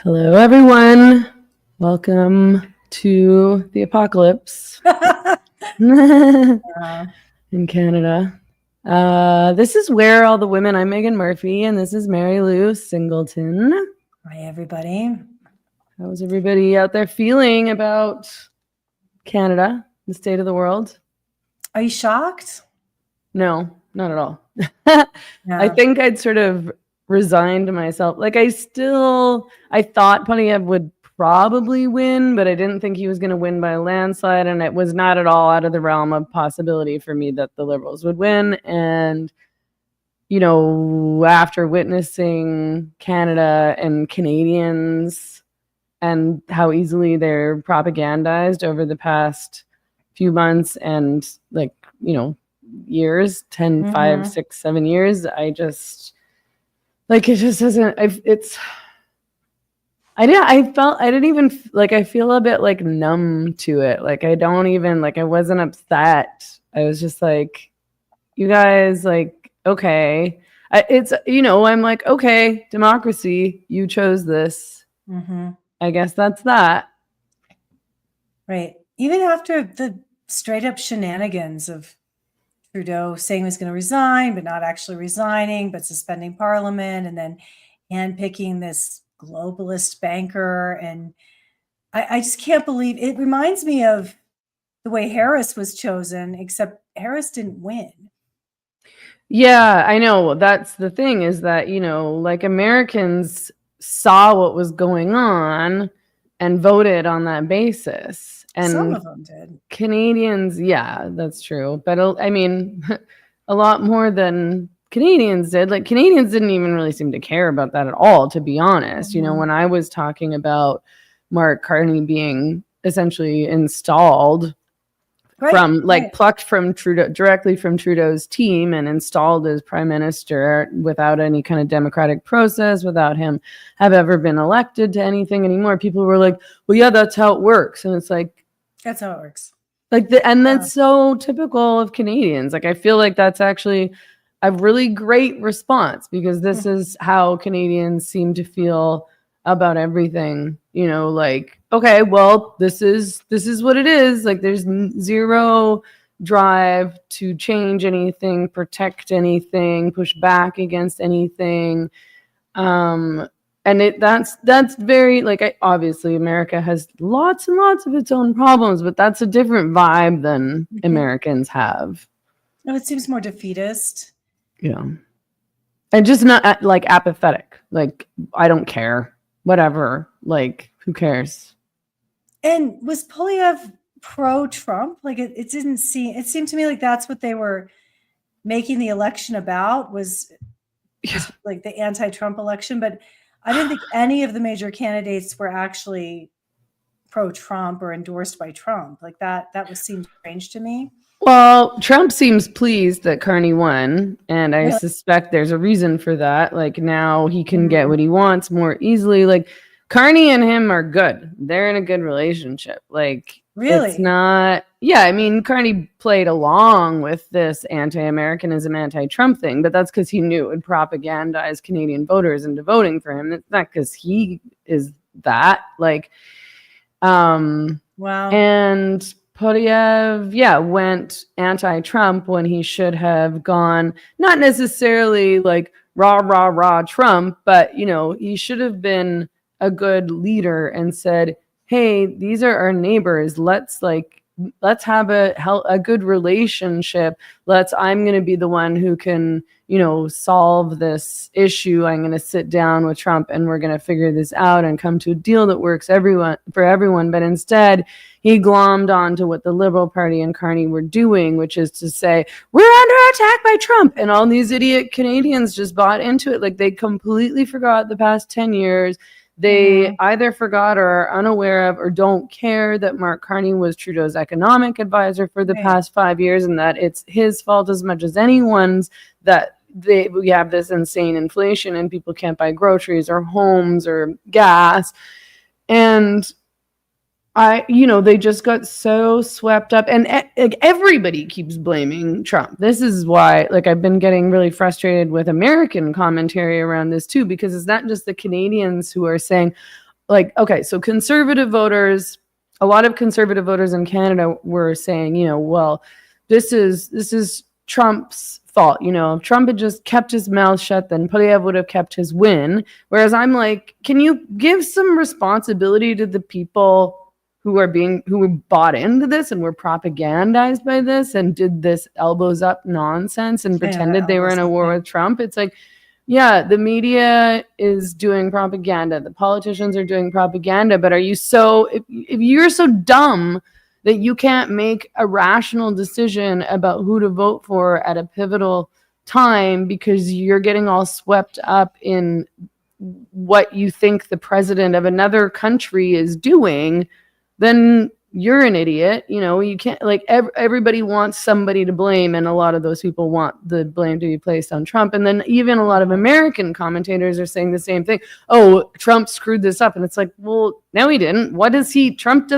Hello, everyone. Welcome to the apocalypse in Canada. This is Where All the Women. I'm Megan Murphy, and this is Mary Lou Singleton. Hi, everybody. How's everybody out there feeling about Canada, the state of the world? Are you shocked? No, not at all. Yeah. I think I'd sort of resigned myself. Like I thought Pontiac would probably win, but I didn't think he was going to win by a landslide. And it was not at all out of the realm of possibility for me that the Liberals would win. And, you know, after witnessing Canada and Canadians and how easily they're propagandized over the past few months and like, you know, years, 10, 5, 6, 7 years, I just... like, it just doesn't, I feel a bit like numb to it. Like, I don't even, like, I wasn't upset. I was just like, you guys, like, okay. I'm like, okay, democracy, you chose this. I guess that's that. Right. Even after the straight up shenanigans of Trudeau saying he was going to resign, but not actually resigning, but suspending parliament, and then handpicking this globalist banker. And I just can't believe it. Reminds me of the way Harris was chosen, except Harris didn't win. Yeah, I know. That's the thing, is that, you know, like, Americans saw what was going on and voted on that basis. And some of them did. Canadians, yeah, that's true. But I mean, a lot more than Canadians did. Like, Canadians didn't even really seem to care about that at all, to be honest. You know, when I was talking about Mark Carney being essentially installed plucked from Trudeau, directly from Trudeau's team, and installed as prime minister without any kind of democratic process, without him have ever been elected to anything anymore, people were like, well, yeah, that's how it works. And it's like, that's how it works. Like, that's so typical of Canadians. Like, I feel like that's actually a really great response, because this is how Canadians seem to feel about everything. You know, like, okay, well, this is what it is. Like, there's zero drive to change anything, protect anything, push back against anything. And that's very, like, obviously America has lots and lots of its own problems, but that's a different vibe than Americans have. No, it seems more defeatist. Yeah. And just not like apathetic. Like, I don't care. Whatever. Like, who cares? And was Polyev pro-Trump? Like, it didn't seem, it seemed to me like that's what they were making the election about, was like the anti-Trump election. But I didn't think any of the major candidates were actually pro-Trump or endorsed by Trump. Like, that seemed strange to me. Well, Trump seems pleased that Carney won, and I suspect there's a reason for that. Like, now he can get what he wants more easily. Like, Carney and him are good. They're in a good relationship. Like, really? It's not... Yeah, I mean, Carney played along with this anti-Americanism, anti-Trump thing, but that's because he knew it would propagandize Canadian voters into voting for him. It's not because he is that. Like, wow. And Poilievre, went anti-Trump when he should have gone, not necessarily like rah Trump, but, you know, he should have been a good leader and said, hey, these are our neighbors. Let's have a good relationship. I'm going to be the one who can, you know, solve this issue. I'm going to sit down with Trump and we're going to figure this out and come to a deal that works for everyone. But instead, he glommed onto what the Liberal Party and Carney were doing, which is to say, we're under attack by Trump. And all these idiot Canadians just bought into it. Like, they completely forgot the past 10 years. They either forgot or are unaware of or don't care that Mark Carney was Trudeau's economic advisor for the past 5 years, and that it's his fault as much as anyone's that we have this insane inflation and people can't buy groceries or homes or gas. And they just got so swept up, and everybody keeps blaming Trump. This is why, like, I've been getting really frustrated with American commentary around this too, because it's not just the Canadians who are saying, like, okay, so conservative voters, a lot of conservative voters in Canada were saying, well, this is Trump's fault. If Trump had just kept his mouth shut, then Poilievre would have kept his win. Whereas I'm like, can you give some responsibility to the people who were bought into this and were propagandized by this and did this elbows up nonsense and pretended they were in a war with Trump? It's like, yeah, the media is doing propaganda. The politicians are doing propaganda. But if you're so dumb that you can't make a rational decision about who to vote for at a pivotal time because you're getting all swept up in what you think the president of another country is doing, then you're an idiot. You can't, like, everybody wants somebody to blame, and a lot of those people want the blame to be placed on Trump. And then even a lot of American commentators are saying the same thing. Oh, Trump screwed this up. And it's like, well, no, he didn't. Trump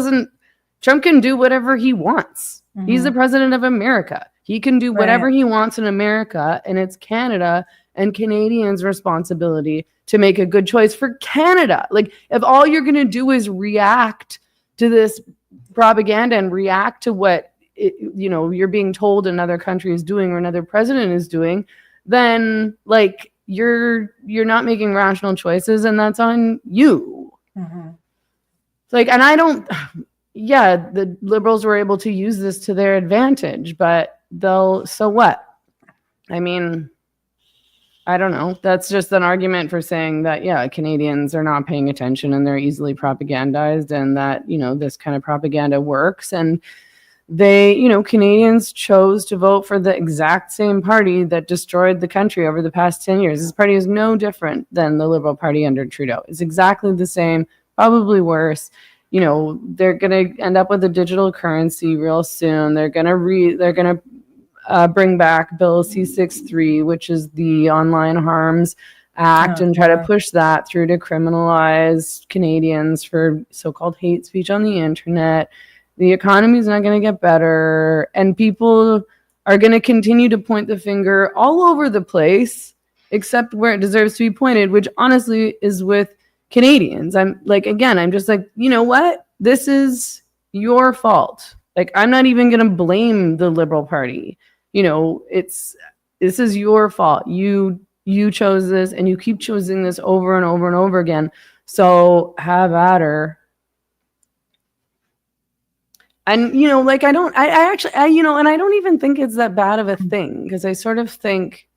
can do whatever he wants. Mm-hmm. He's the president of America. He can do whatever he wants in America, and it's Canada and Canadians' responsibility to make a good choice for Canada. Like, if all you're going to do is react to this propaganda and react to what you're being told another country is doing or another president is doing, then like you're not making rational choices, and that's on you. Mm-hmm. Like, and I don't. Yeah, the Liberals were able to use this to their advantage, but so what? I mean, I don't know. That's just an argument for saying that, yeah, Canadians are not paying attention and they're easily propagandized, and that, this kind of propaganda works. And Canadians chose to vote for the exact same party that destroyed the country over the past 10 years. This party is no different than the Liberal Party under Trudeau. It's exactly the same, probably worse. They're going to end up with a digital currency real soon. They're going to bring back Bill C-63, which is the Online Harms Act, and try to push that through to criminalize Canadians for so-called hate speech on the internet. The economy is not going to get better, and people are going to continue to point the finger all over the place, except where it deserves to be pointed, which honestly is with Canadians. I'm just like, you know what? This is your fault. Like, I'm not even going to blame the Liberal Party. This is your fault. You chose this, and you keep choosing this over and over and over again. So have at her. And, I don't even think it's that bad of a thing, because I sort of think,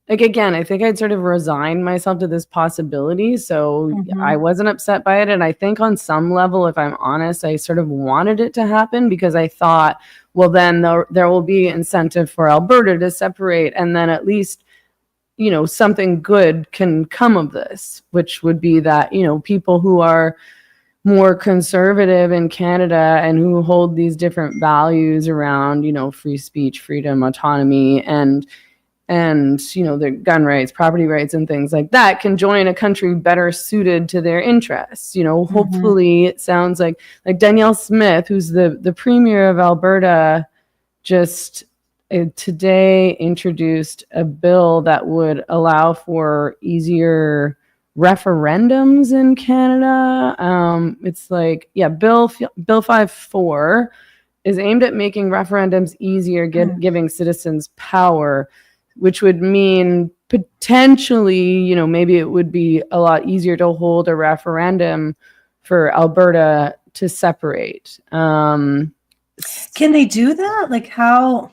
like, again, I think I'd sort of resigned myself to this possibility. So I wasn't upset by it. And I think on some level, if I'm honest, I sort of wanted it to happen, because I thought, well, then there will be incentive for Alberta to separate. And then at least, something good can come of this, which would be that, people who are more conservative in Canada and who hold these different values around, free speech, freedom, autonomy, and their gun rights, property rights, and things like that, can join a country better suited to their interests. Hopefully it sounds like Danielle Smith, who's the premier of Alberta, just today introduced a bill that would allow for easier referendums in Canada. It's like, Bill 5-4 is aimed at making referendums easier, giving citizens power, which would mean potentially, maybe it would be a lot easier to hold a referendum for Alberta to separate. Can they do that? Like, how?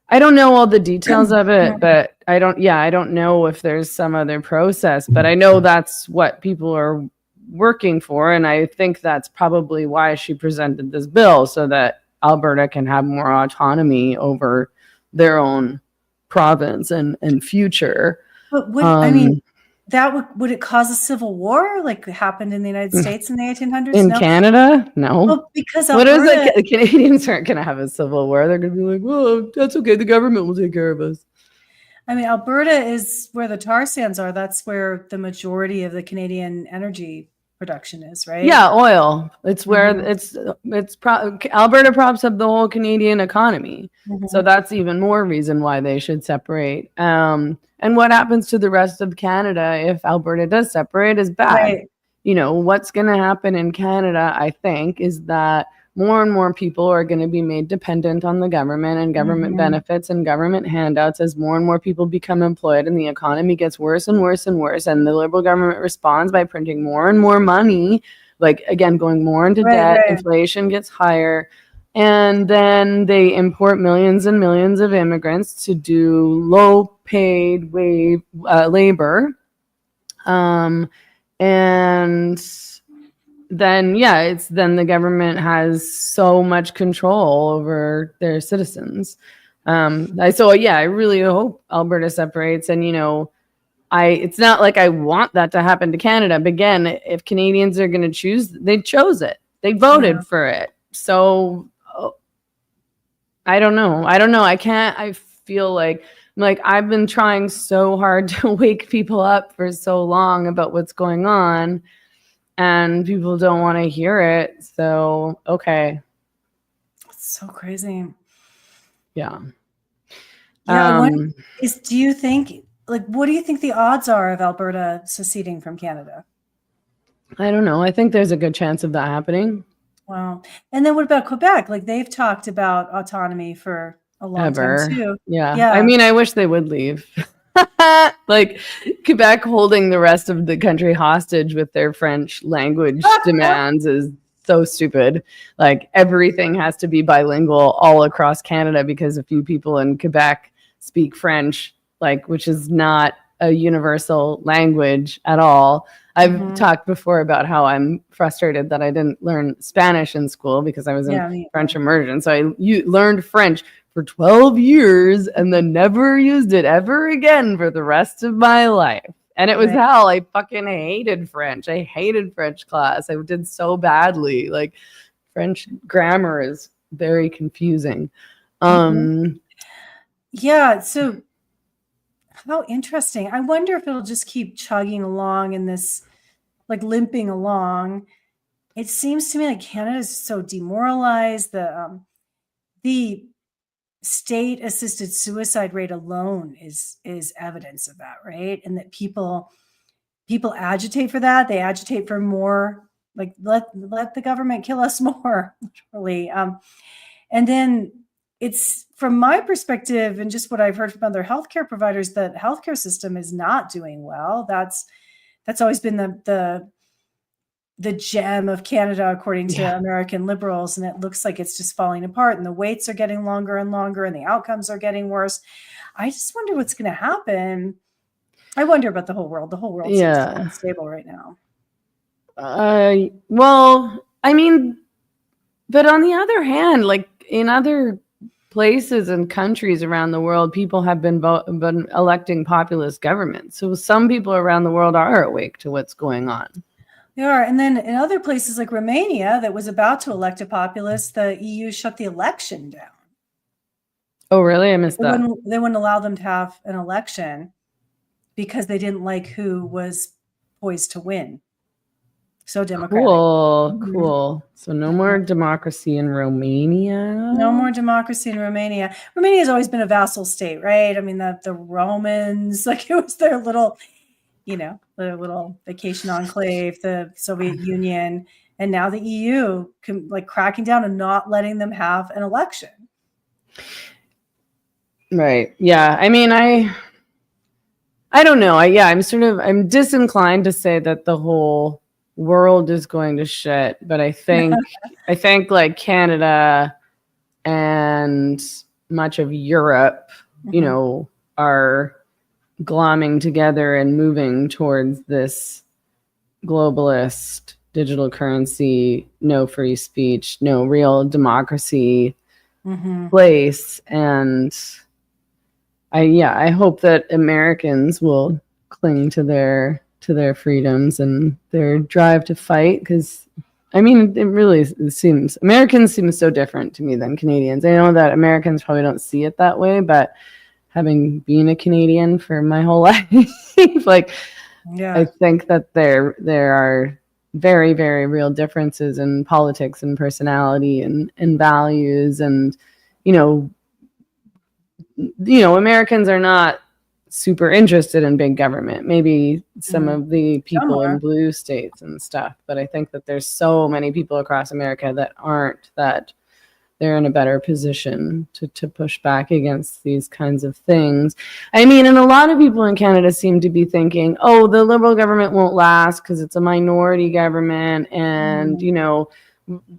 I don't know all the details of it, but I don't know if there's some other process, but I know that's what people are working for. And I think that's probably why she presented this bill, so that Alberta can have more autonomy over their own province and future. But would it cause a civil war like happened in the United States in the 1800s? In Canada? No. Well, because Alberta, what is it? The Canadians aren't going to have a civil war. They're going to be like, well, that's okay. The government will take care of us. I mean, Alberta is where the tar sands are. That's where the majority of the Canadian energy production is, right? Yeah, oil. It's where Alberta props up the whole Canadian economy. So that's even more reason why they should separate. And what happens to the rest of Canada if Alberta does separate is bad. what's going to happen in Canada, I think, is that more and more people are going to be made dependent on the government and government benefits and government handouts as more and more people become employed and the economy gets worse and worse and worse. And the Liberal government responds by printing more and more money, like, again, going more into debt. Inflation gets higher. And then they import millions and millions of immigrants to do low-paid labor. And then, then the government has so much control over their citizens. I really hope Alberta separates. And, it's not like I want that to happen to Canada. But again, if Canadians are going to choose, they chose it. They voted for it. So I don't know. I feel like I've been trying so hard to wake people up for so long about what's going on, and people don't want to hear it. So, okay. It's so crazy. Yeah. Do you think, what do you think the odds are of Alberta seceding from Canada? I don't know. I think there's a good chance of that happening. Wow. And then what about Quebec? They've talked about autonomy for a long time too. Yeah. I mean, I wish they would leave. Quebec holding the rest of the country hostage with their French language demands is so stupid. Everything has to be bilingual all across Canada because a few people in Quebec speak French, which is not a universal language at all. I've talked before about how I'm frustrated that I didn't learn Spanish in school because I was in French immersion. So I learned French for 12 years and then never used it ever again for the rest of my life. And it was hell. I fucking hated French. I hated French class. I did so badly. French grammar is very confusing. Yeah. So how interesting. I wonder if it'll just keep chugging along in this, limping along. It seems to me like Canada is so demoralized. The state-assisted suicide rate alone is evidence of that, right? And that people agitate for that. They agitate for more, let the government kill us more, literally. And then it's, from my perspective and just what I've heard from other healthcare providers, that healthcare system is not doing well. That's always been the gem of Canada, according to American liberals. And it looks like it's just falling apart, and the waits are getting longer and longer and the outcomes are getting worse. I just wonder what's going to happen. I wonder about the whole world. The whole world seems so unstable right now. Well, I mean, but on the other hand, in other places and countries around the world, people have been electing populist governments. So some people around the world are awake to what's going on. They are. And then in other places like Romania, that was about to elect a populist, the EU shut the election down. Oh, really? I missed that. They wouldn't allow them to have an election because they didn't like who was poised to win. So democratic. Cool. So no more democracy in Romania. No more democracy in Romania. Romania has always been a vassal state, right? I mean, the Romans, it was their little, their little vacation enclave, the Soviet Union, and now the EU cracking down and not letting them have an election. Right. Yeah. I mean, I don't know. I'm disinclined to say that the whole world is going to shit, but I think Canada and much of Europe, are glomming together and moving towards this globalist digital currency, no free speech, no real democracy place. And I hope that Americans will cling to their freedoms and their drive to fight, because it really seems Americans seem so different to me than Canadians. I know that Americans probably don't see it that way, but having been a Canadian for my whole life, I think that there are very, very real differences in politics and personality and values. And, Americans are not super interested in big government. Maybe some of the people Somewhere. in blue states and stuff, but I think that there's so many people across America that aren't, that they're in a better position to push back against these kinds of things. I mean, and a lot of people in Canada seem to be thinking, oh, the Liberal government won't last because it's a minority government, and, you know,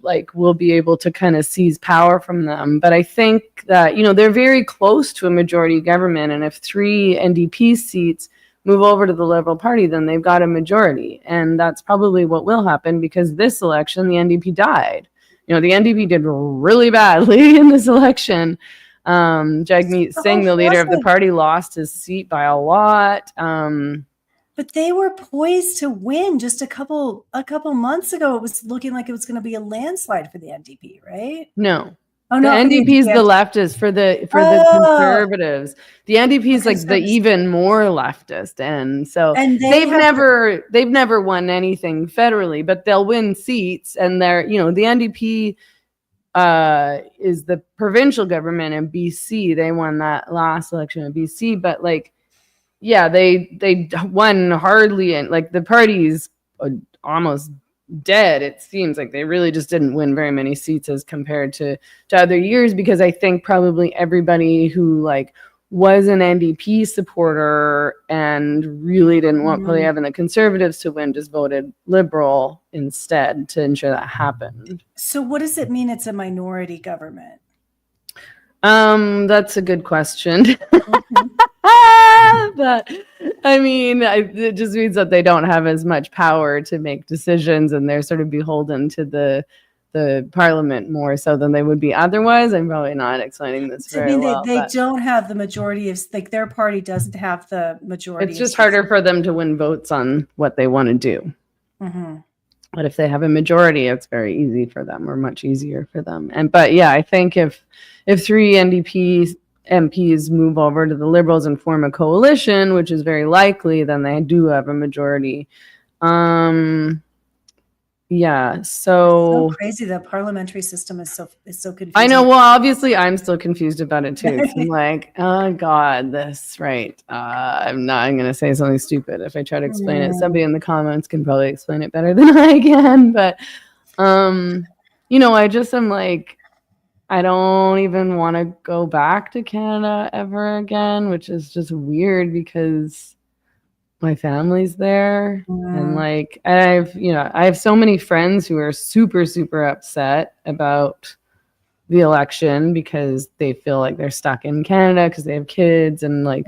like we'll be able to kind of seize power from them. But I think that, you know, they're very close to a majority government, and if 3 NDP seats move over to the Liberal Party, then they've got a majority, and that's probably what will happen, because this election the NDP died. You know, the NDP did really badly in this election. Jagmeet Singh, the leader of the party, lost his seat by a lot. But they were poised to win just a couple months ago. It was looking like it was going to be a landslide for the NDP, right? No. Oh, the no, NDP is the leftist for the conservatives. The NDP is like the even more leftist, and so they've never won anything federally, but they'll win seats. And they're, you know, the NDP is the provincial government in BC. They won that last election in BC, but like, yeah, they won hardly, and like the party's almost dead. It seems like they really just didn't win very many seats as compared to other years, because I think probably everybody who like was an NDP supporter and really didn't want Polyev and the Conservatives to win just voted Liberal instead to ensure that happened. So what does it mean it's a minority government? That's a good question. But I mean, it just means that they don't have as much power to make decisions, and they're sort of beholden to the parliament more so than they would be otherwise. I'm probably not explaining this very well. They don't have the majority of, like, their party doesn't have the majority. It's just harder for them to win votes on what they want to do. But if they have a majority, it's very easy for them, or much easier for them. But yeah, I think if 3 NDP MPs move over to the Liberals and form a coalition, which is very likely, then they do have a majority. Yeah, so crazy. The parliamentary system is so confusing. I know. Well, obviously, I'm still confused about it too. I'm like, oh God, this right. I'm going to say something stupid if I try to explain it. Somebody in the comments can probably explain it better than I can. But you know, I just am like, I don't even want to go back to Canada ever again, which is just weird because my family's there. And like, I have so many friends who are super, super upset about the election because they feel like they're stuck in Canada because they have kids and like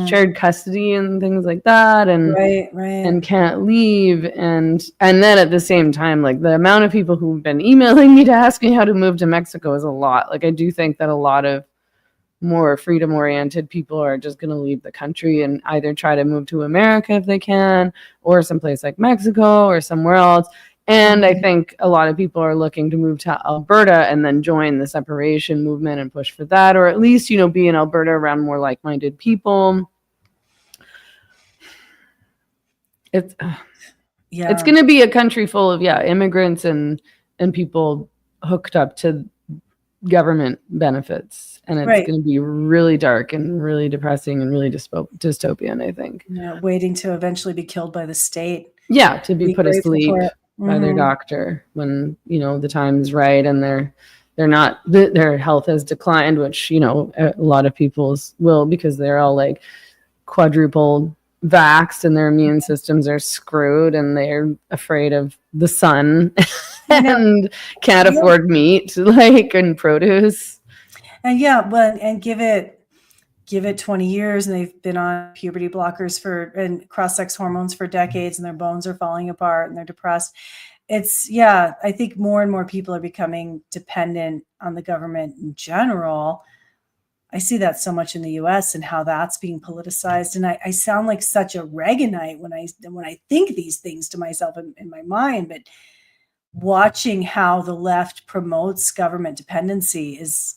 shared custody and things like that, and and can't leave. And then at the same time, like the amount of people who've been emailing me to ask me how to move to Mexico is a lot. Like I do think that a lot of more freedom oriented people are just going to leave the country and either try to move to America if they can, or someplace like Mexico or somewhere else. And I think a lot of people are looking to move to Alberta and then join the separation movement and push for that, or at least, you know, be in Alberta around more like-minded people. It's going to be a country full of immigrants and people hooked up to government benefits, and it's going to be really dark and really depressing and really dystopian, I think. Yeah, waiting to eventually be killed by the state. Yeah, to be put asleep by their doctor when, you know, the time is right, and their health has declined, which, you know, a lot of people's will, because they're all like quadruple vaxxed and their immune systems are screwed and they're afraid of the sun and can't afford meat, like, and produce. And and give it 20 years and they've been on puberty blockers and cross-sex hormones for decades, and their bones are falling apart and they're depressed. I think more and more people are becoming dependent on the government in general. I see that so much in the US and how that's being politicized. And I sound like such a Reaganite when I think these things to myself in my mind, but watching how the left promotes government dependency is,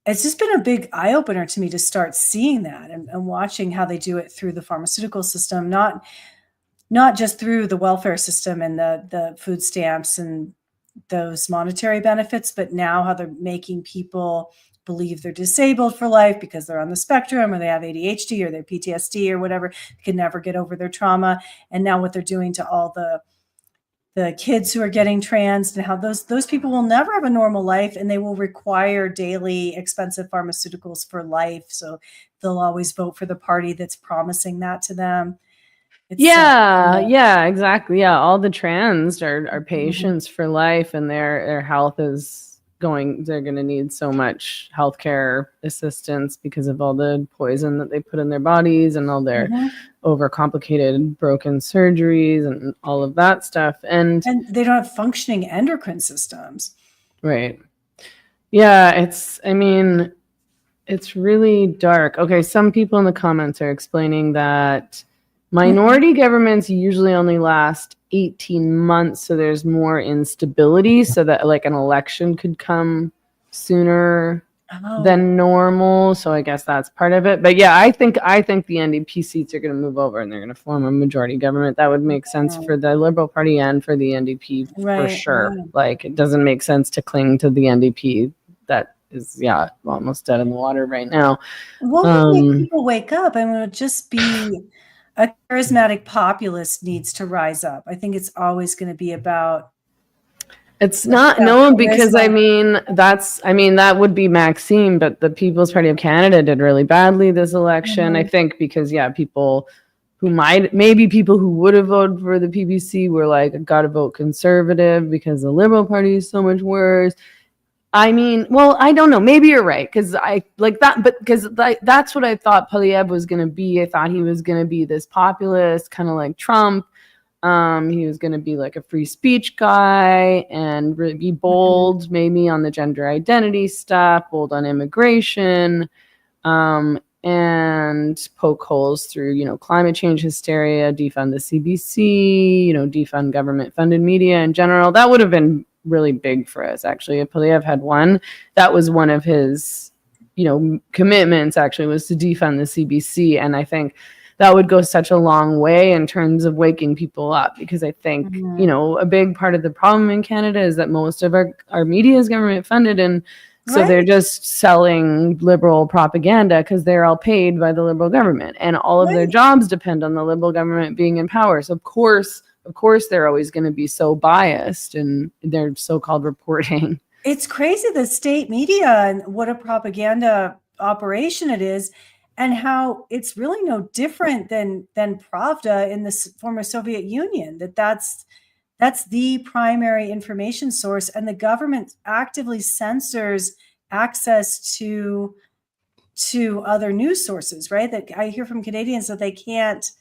it's just been a big eye-opener to me to start seeing that and watching how they do it through the pharmaceutical system, not just through the welfare system and the food stamps and those monetary benefits, but now how they're making people believe they're disabled for life because they're on the spectrum, or they have ADHD, or they're PTSD, or whatever, can never get over their trauma. And now what they're doing to all the kids who are getting trans, and how those people will never have a normal life, and they will require daily expensive pharmaceuticals for life. So they'll always vote for the party that's promising that to them. Yeah, exactly. Yeah, all the trans are patients for life, and their health is they're going to need so much healthcare assistance because of all the poison that they put in their bodies and all their overcomplicated broken surgeries and all of that stuff. And they don't have functioning endocrine systems. Right. Yeah, it's really dark. Okay, some people in the comments are explaining that minority governments usually only last 18 months, so there's more instability, so that like an election could come sooner than normal. So I guess that's part of it. But yeah, I think the NDP seats are going to move over and they're going to form a majority government. That would make sense for the Liberal Party and for the NDP for sure. Like, it doesn't make sense to cling to the NDP. That is, almost dead in the water right now. What would make people wake up? I mean, it would just be a charismatic populist needs to rise up. I think it's always going to be about. It's not, no, because that would be Maxime, but the People's Party of Canada did really badly this election. I think because, people who people who would have voted for the PPC were like, got to vote Conservative because the Liberal Party is so much worse. I mean, well, I don't know. Maybe you're right, because I like that, but because that's what I thought Poilievre was going to be. I thought he was going to be this populist, kind of like Trump. He was going to be like a free speech guy and really be bold, maybe on the gender identity stuff, bold on immigration, and poke holes through, climate change hysteria, defund the CBC, defund government-funded media in general. That would have been really big for us, actually. If Poilievre had won, that was one of his, commitments, actually, was to defund the CBC. And I think that would go such a long way in terms of waking people up, because I think, a big part of the problem in Canada is that most of our media is government funded. And so they're just selling liberal propaganda because they're all paid by the Liberal government, and all of their jobs depend on the Liberal government being in power. So of course, they're always going to be so biased in their so-called reporting. It's crazy, the state media, and what a propaganda operation it is, and how it's really no different than Pravda in the former Soviet Union. That's the primary information source, and the government actively censors access to other news sources. Right? That I hear from Canadians that they can't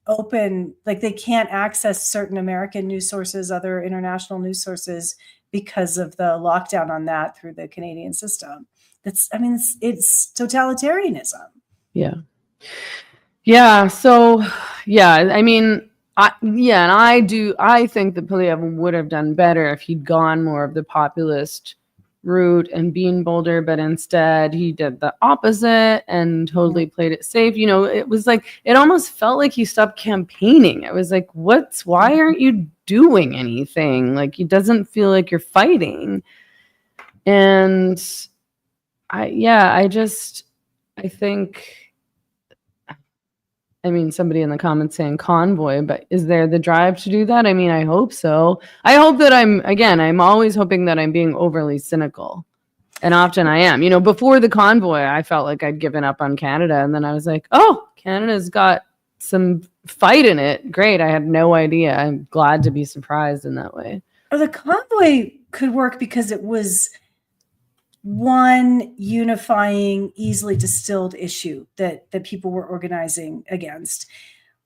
open, like they can't access certain American news sources, other international news sources, because of the lockdown on that through the Canadian system. It's totalitarianism. Yeah. So, and I think that Poilievre would have done better if he'd gone more of the populist route and being bolder, but instead he did the opposite and totally played it safe. It was like, it almost felt like he stopped campaigning. It was like, why aren't you doing anything? Like, it doesn't feel like you're fighting. And somebody in the comments saying convoy, but is there the drive to do that? I hope so. I hope that I'm always hoping that I'm being overly cynical. And often I am. Before the convoy, I felt like I'd given up on Canada. And then I was like, oh, Canada's got some fight in it. Great. I had no idea. I'm glad to be surprised in that way. Or the convoy could work because it was one unifying, easily distilled issue that people were organizing against.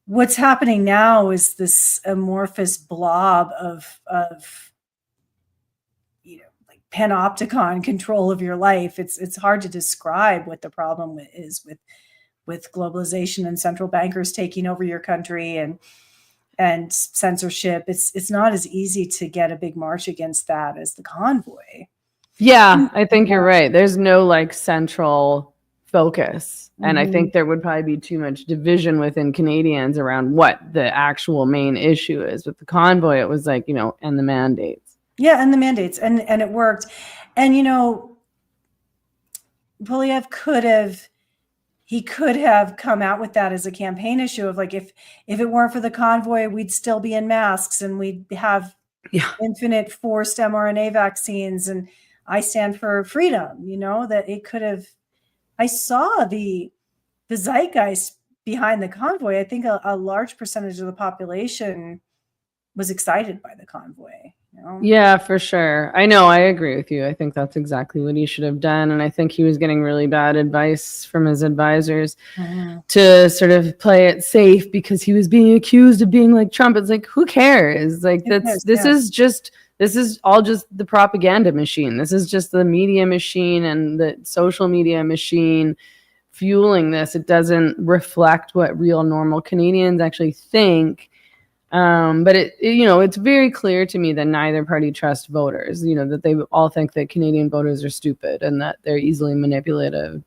What's happening now is this amorphous blob of like panopticon control of your life. It's hard to describe what the problem is with globalization and central bankers taking over your country and censorship. It's not as easy to get a big march against that as the convoy. Yeah, I think you're right. There's no central focus. And I think there would probably be too much division within Canadians around what the actual main issue is. With the convoy, it was and the mandates. Yeah, and the mandates. And it worked. And, you know, Polyev could have come out with that as a campaign issue of like, if it weren't for the convoy, we'd still be in masks and we'd have infinite forced mRNA vaccines. And I stand for freedom, you know, that it could have, I saw the zeitgeist behind the convoy. I think a large percentage of the population was excited by the convoy. You know? Yeah, for sure. I know. I agree with you. I think that's exactly what he should have done. And I think he was getting really bad advice from his advisors to sort of play it safe because he was being accused of being like Trump. It's like, who cares? Like, this is all just the propaganda machine. This is just the media machine and the social media machine fueling this. It doesn't reflect what real normal Canadians actually think. But it's very clear to me that neither party trusts voters, that they all think that Canadian voters are stupid and that they're easily manipulated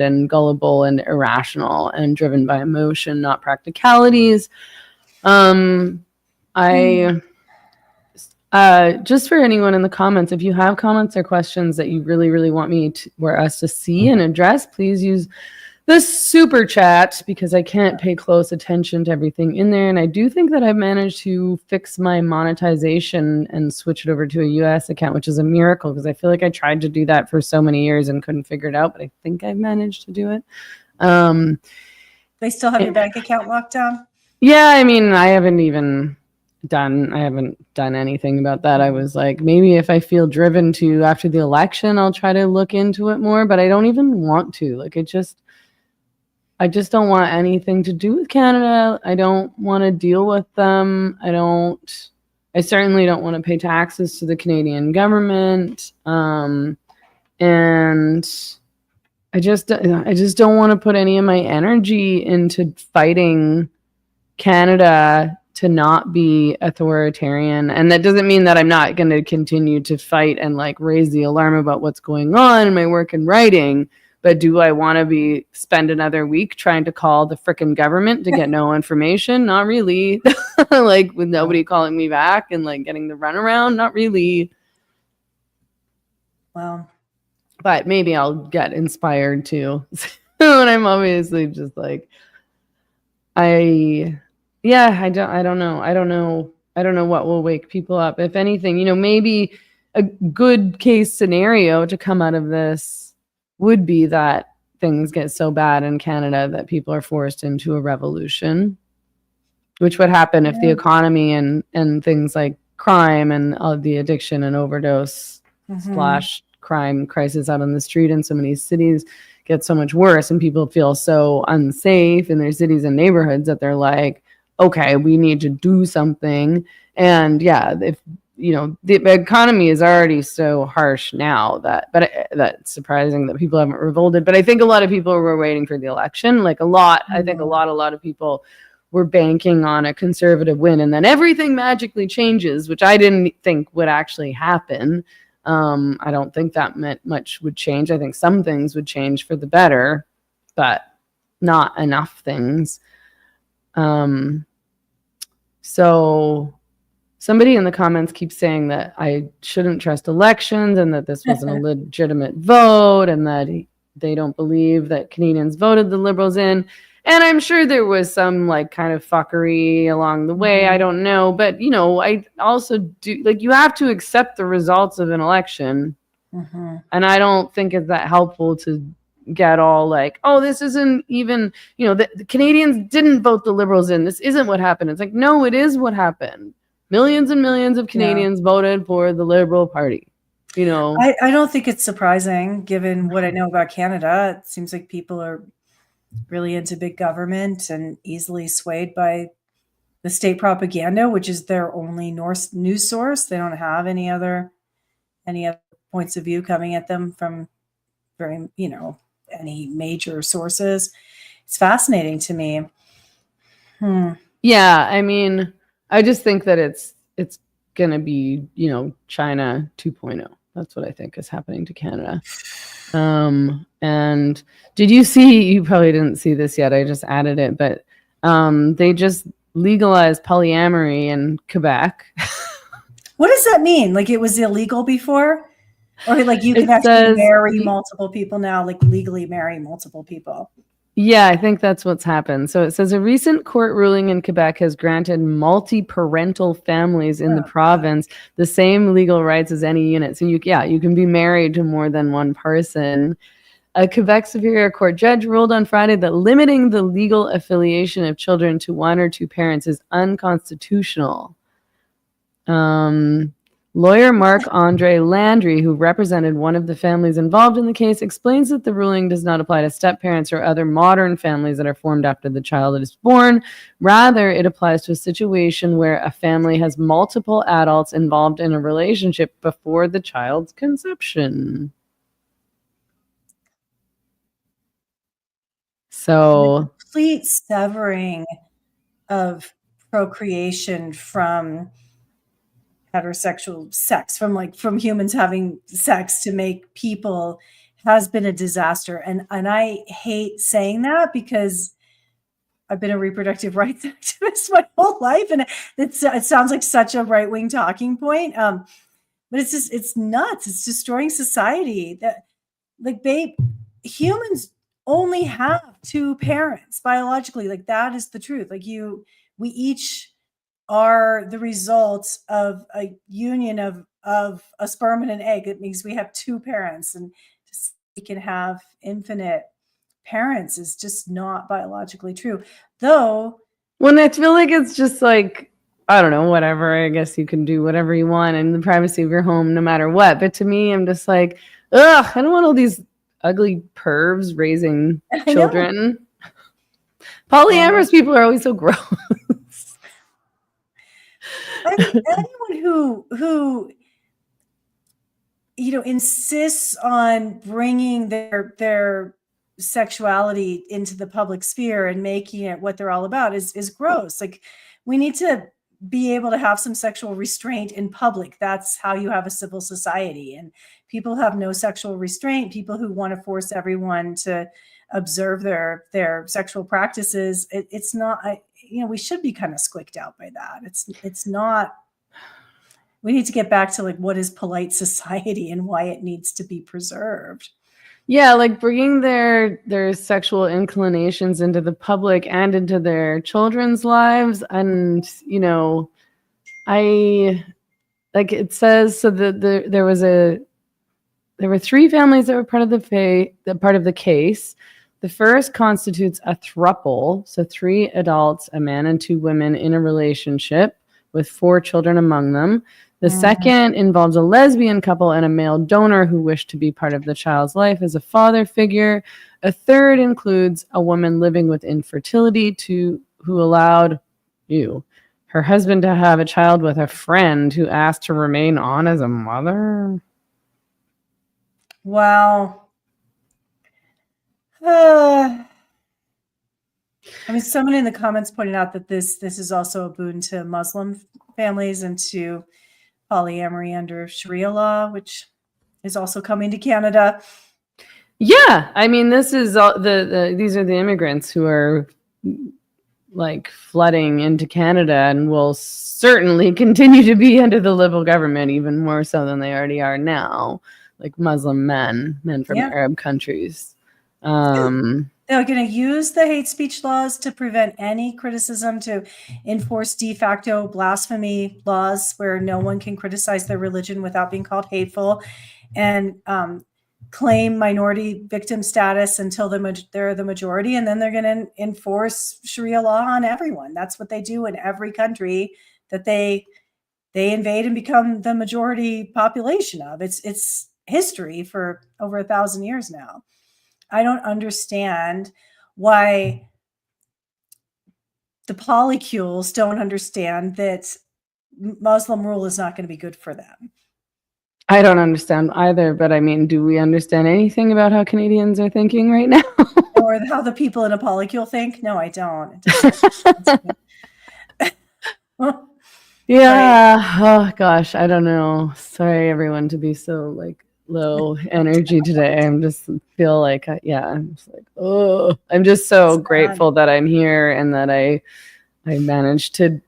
and gullible and irrational and driven by emotion, not practicalities. Just for anyone in the comments, if you have comments or questions that you really, really want us to see and address, please use the super chat because I can't pay close attention to everything in there. And I do think that I've managed to fix my monetization and switch it over to a US account, which is a miracle because I feel like I tried to do that for so many years and couldn't figure it out, but I think I've managed to do it. They still have your bank account locked down? Yeah, I mean, I haven't done anything about that. I was like, maybe if I feel driven to after the election, I'll try to look into it more, but I don't even want to. Like, I just don't want anything to do with Canada. I don't want to deal with them. I certainly don't want to pay taxes to the Canadian government. And I just don't want to put any of my energy into fighting Canada to not be authoritarian. And that doesn't mean that I'm not going to continue to fight and like raise the alarm about what's going on in my work in writing. But do I want to spend another week trying to call the frickin' government to get no information? Not really. Like with nobody calling me back and like getting the runaround? Not really. Well, but maybe I'll get inspired too. And I'm obviously just like, I don't know what will wake people up. If anything, maybe a good case scenario to come out of this would be that things get so bad in Canada that people are forced into a revolution, which would happen if the economy and things like crime and all the addiction and overdose / crime crisis out on the street in so many cities get so much worse and people feel so unsafe in their cities and neighborhoods that they're like, okay, we need to do something. And yeah, if the economy is already so harsh now that's surprising that people haven't revolted. But I think a lot of people were waiting for the election. Like I think a lot of people were banking on a conservative win, and then everything magically changes, which I didn't think would actually happen. I don't think that much would change. I think some things would change for the better, but not enough things. So somebody in the comments keeps saying that I shouldn't trust elections and that this wasn't a legitimate vote and that they don't believe that Canadians voted the Liberals in. And I'm sure there was some like kind of fuckery along the way. I don't know. But, I also do like you have to accept the results of an election. And I don't think it's that helpful to get all like, oh, this isn't even, the Canadians didn't vote the Liberals in. This isn't what happened. It's like, no, it is what happened. Millions and millions of Canadians voted for the Liberal Party. I don't think it's surprising given what I know about Canada. It seems like people are really into big government and easily swayed by the state propaganda, which is their only news source. They don't have any other points of view coming at them from very, any major sources. It's fascinating to me. Yeah, I mean, I just think that it's going to be, China 2.0. That's what I think is happening to Canada. And did you probably didn't see this yet. I just added it, but they just legalized polyamory in Quebec. What does that mean? Like it was illegal before? Or like you can It actually says, marry multiple people now, like legally marry multiple people. yeah, I think that's what's happened. So it says a recent court ruling in Quebec has granted multi-parental families in the province the same legal rights as any unit. So you can be married to more than one person. A Quebec Superior Court judge ruled on Friday that limiting the legal affiliation of children to one or two parents is unconstitutional. Lawyer Marc-Andre Landry, who represented one of the families involved in the case, explains that the ruling does not apply to step-parents or other modern families that are formed after the child is born. Rather, it applies to a situation where a family has multiple adults involved in a relationship before the child's conception. So, complete severing of procreation from heterosexual sex, from humans having sex to make people, has been a disaster. And I hate saying that because I've been a reproductive rights activist my whole life, and it sounds like such a right-wing talking point. But it's nuts. It's destroying society. That, like, humans only have two parents biologically. Like, that is the truth. Like, we each are the results of a union of a sperm and an egg. It means we have two parents, and we can have infinite parents is just not biologically true. Though, when I feel like it's just like, I don't know, whatever. I guess you can do whatever you want in the privacy of your home, no matter what. But to me, I'm just like, ugh, I don't want all these ugly pervs raising children. Polyamorous people are always so gross. I mean, anyone who insists on bringing their sexuality into the public sphere and making it what they're all about is gross. Like, we need to be able to have some sexual restraint in public. That's how you have a civil society. And people have no sexual restraint. People who want to force everyone to observe their sexual practices, it's not, we should be kind of squeaked out by that. It's not. We need to get back to, like, what is polite society and why it needs to be preserved. Yeah, like bringing their sexual inclinations into the public and into their children's lives. And, I, like it says, so there were three families that were part of the case. The first constitutes a throuple, so 3 adults, a man and 2 women in a relationship with 4 children among them. The second involves a lesbian couple and a male donor who wished to be part of the child's life as a father figure. A third includes a woman living with infertility who allowed her husband to have a child with a friend who asked to remain on as a mother. Wow. I mean, someone in the comments pointed out that this is also a boon to Muslim families and to polyamory under Sharia law, which is also coming to Canada. Yeah, I mean, this is these are the immigrants who are like flooding into Canada and will certainly continue to be under the Liberal government, even more so than they already are now. Like Muslim men from Arab countries. They're going to use the hate speech laws to prevent any criticism, to enforce de facto blasphemy laws where no one can criticize their religion without being called hateful, and claim minority victim status until they're the majority. And then they're going to enforce Sharia law on everyone. That's what they do in every country that they invade and become the majority population of. It's history for over 1,000 years now. I don't understand why the polycules don't understand that Muslim rule is not going to be good for them. I don't understand either, but I mean, do we understand anything about how Canadians are thinking right now? Or how the people in a polycule think? No, I don't. Yeah. Right. Oh gosh, I don't know. Sorry, everyone, to be so like low energy today. I'm just feel like I'm just like, oh, I'm just so grateful that I'm here and that I managed to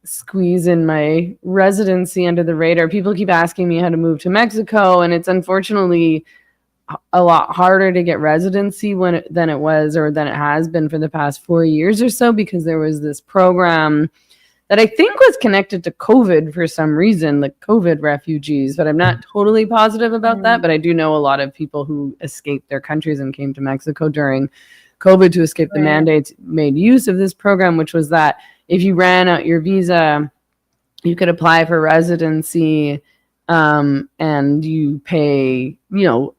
squeeze in my residency under the radar. People keep asking me how to move to Mexico, and it's unfortunately a lot harder to get residency than it was or than it has been for the past 4 years or so, because there was this program that I think was connected to COVID for some reason, the COVID refugees, but I'm not totally positive about that. But I do know a lot of people who escaped their countries and came to Mexico during COVID to escape the mandates made use of this program, which was that if you ran out your visa, you could apply for residency, and you pay,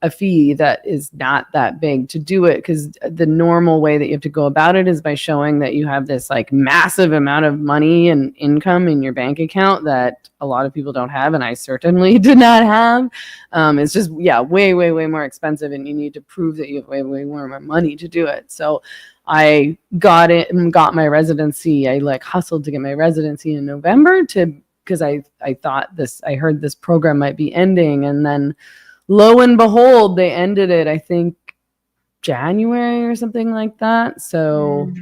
a fee that is not that big to do it, because the normal way that you have to go about it is by showing that you have this like massive amount of money and income in your bank account that a lot of people don't have, and I certainly did not have. It's just way more expensive, and you need to prove that you have way more money to do it. So I got my residency. I like hustled to get my residency in November because I heard this program might be ending, and then lo and behold, they ended it, I think January or something like that. So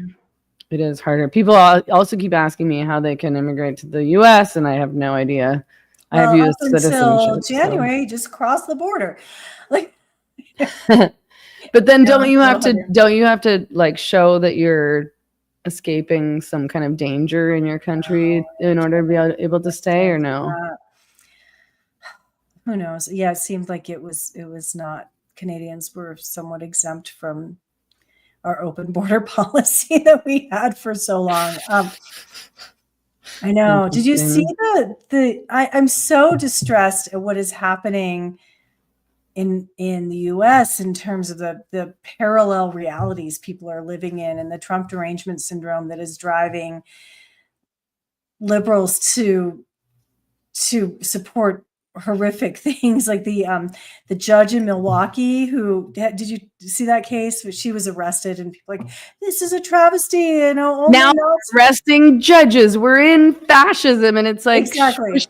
it is harder. People also keep asking me how they can immigrate to the US, and I have no idea. I have U.S. citizenship. January, just cross the border. Like but then don't you have to like show that you're escaping some kind of danger in your country in order to be able to stay, or no? Who knows? Yeah, it seemed like it was not. Canadians were somewhat exempt from our open border policy that we had for so long. I know. Did you see I'm so distressed at what is happening in the US in terms of the parallel realities people are living in, and the Trump derangement syndrome that is driving liberals to support horrific things, like the judge in Milwaukee who did you see that case? She was arrested, and people like, this is a travesty, now arresting judges, we're in fascism, and it's like, exactly.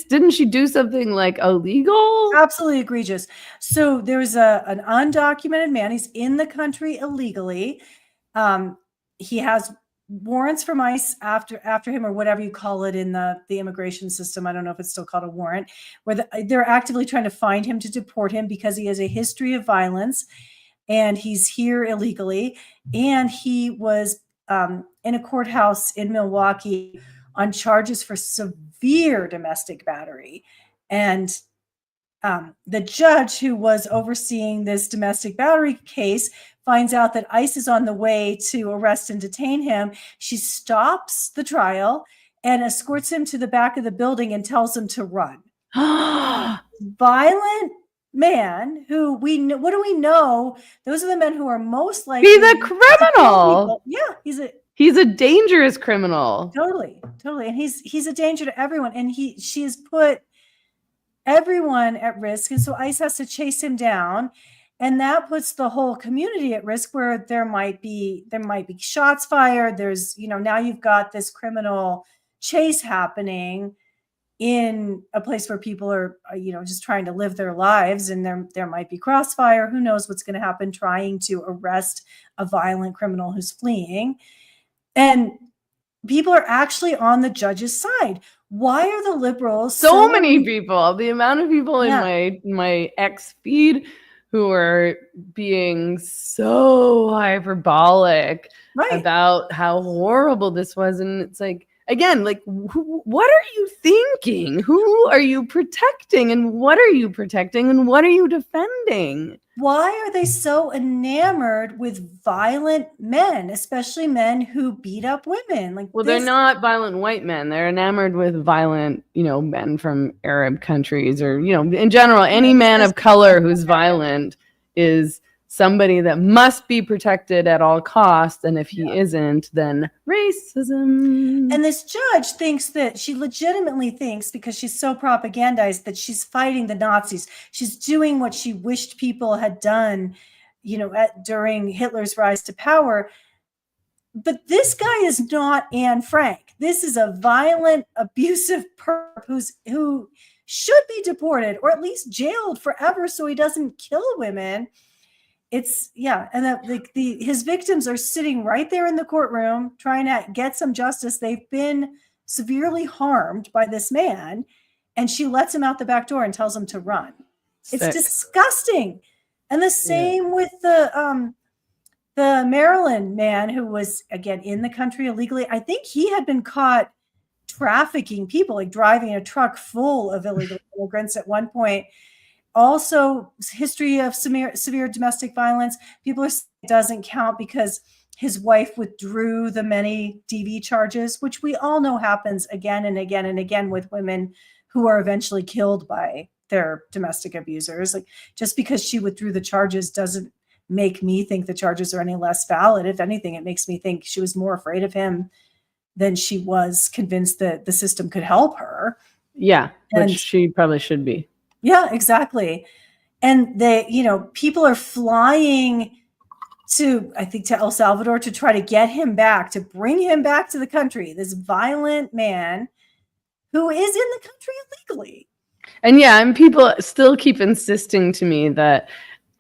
Didn't she do something like illegal? Absolutely egregious. So there's an undocumented man. He's in the country illegally. He has warrants from ICE after him, or whatever you call it in the immigration system. I don't know if it's still called a warrant, where they're actively trying to find him to deport him because he has a history of violence and he's here illegally. And he was in a courthouse in Milwaukee on charges for severe domestic battery. And the judge who was overseeing this domestic battery case finds out that ICE is on the way to arrest and detain him. She stops the trial and escorts him to the back of the building and tells him to run. Violent man who what do we know? Those are the men who are most likely. He's a criminal. Yeah, he's a dangerous criminal. Totally. And he's a danger to everyone. And she has put everyone at risk. And so ICE has to chase him down. And that puts the whole community at risk, where there might be shots fired. There's, now you've got this criminal chase happening in a place where people are, just trying to live their lives, and there might be crossfire. Who knows what's going to happen trying to arrest a violent criminal who's fleeing. And people are actually on the judge's side. Why are the liberals so many people? The amount of people in my X feed who are being so hyperbolic about how horrible this was. And it's like, again, like, what are you thinking? Who are you protecting? And what are you protecting? And what are you defending? Why are they so enamored with violent men, especially men who beat up women? They're not violent white men. They're enamored with violent, men from Arab countries, or, in general, any man of color who's violent is somebody that must be protected at all costs. And if he isn't, then racism. And this judge she legitimately thinks, because she's so propagandized, that she's fighting the Nazis. She's doing what she wished people had done, during Hitler's rise to power. But this guy is not Anne Frank. This is a violent, abusive perp who should be deported, or at least jailed forever so he doesn't kill women. It's and his victims are sitting right there in the courtroom trying to get some justice. They've been severely harmed by this man, and she lets him out the back door and tells him to run. It's Sick. disgusting. And the same with the Maryland man who was, again, in the country illegally. I think he had been caught trafficking people, like driving a truck full of illegal immigrants at one point. Also, history of severe domestic violence. People are saying it doesn't count because his wife withdrew the many DV charges, which we all know happens again and again and again with women who are eventually killed by their domestic abusers. Like, just because she withdrew the charges doesn't make me think the charges are any less valid. If anything, it makes me think she was more afraid of him than she was convinced that the system could help her. Yeah, which she probably should be. Yeah, exactly. And they, people are flying to, I think, to El Salvador to try to get him back, to bring him back to the country. This violent man who is in the country illegally. And people still keep insisting to me that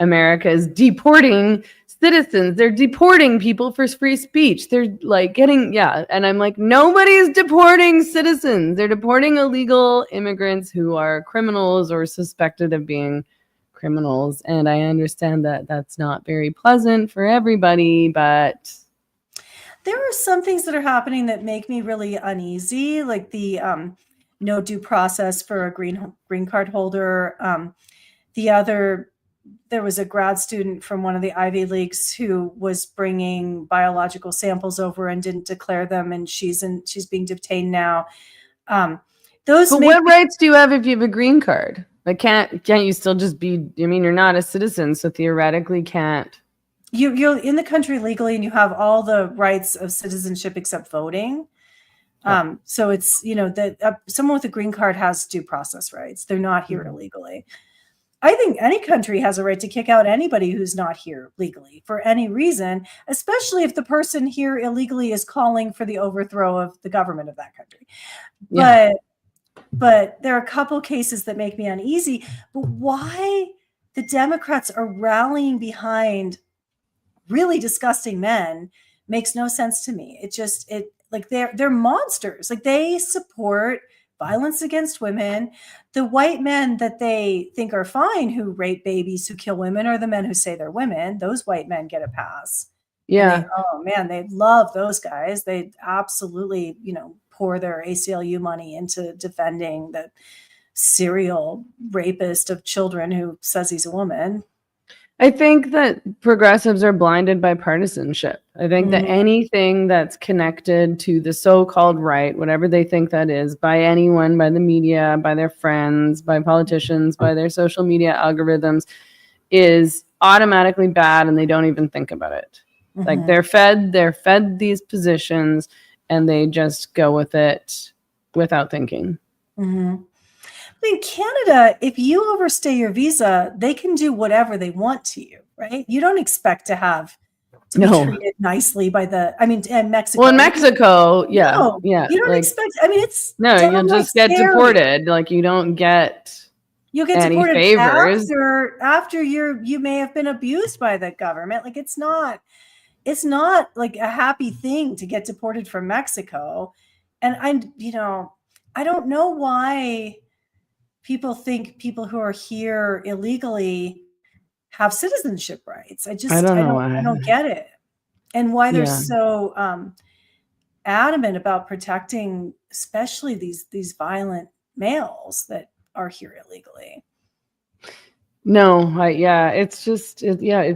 America is deporting citizens. They're deporting people for free speech. They're like and I'm like, nobody's deporting citizens. They're deporting illegal immigrants who are criminals or suspected of being criminals. And I understand that that's not very pleasant for everybody, but there are some things that are happening that make me really uneasy, like the no due process for a green card holder. There was a grad student from one of the Ivy Leagues who was bringing biological samples over and didn't declare them, and she's being detained now. But what rights do you have if you have a green card? Like, can't you still just be? I mean, you're not a citizen, so theoretically, can't. You're in the country legally, and you have all the rights of citizenship except voting. So it's that someone with a green card has due process rights. They're not here illegally. I think any country has a right to kick out anybody who's not here legally for any reason, especially if the person here illegally is calling for the overthrow of the government of that country. Yeah. But there are a couple cases that make me uneasy. But why the Democrats are rallying behind really disgusting men makes no sense to me. They're monsters. Like, they support violence against women. The white men that they think are fine, who rape babies, who kill women, are the men who say they're women. Those white men get a pass. Yeah. They love those guys. They absolutely, pour their ACLU money into defending the serial rapist of children who says he's a woman. I think that progressives are blinded by partisanship. I think that anything that's connected to the so-called right, whatever they think that is, by anyone, by the media, by their friends, by politicians, by their social media algorithms, is automatically bad, and they don't even think about it. Like, they're fed these positions, and they just go with it without thinking. In Canada, if you overstay your visa, they can do whatever they want to you, right? You don't expect to be treated nicely by in Mexico. Well, in Mexico, you don't expect. It's you'll just get deported. Like, you don't get. You'll get any deported favors after you may have been abused by the government. Like, it's not like a happy thing to get deported from Mexico. And I don't know why people think people who are here illegally have citizenship rights. I don't get it. And why they're so adamant about protecting, especially these violent males that are here illegally. No, it's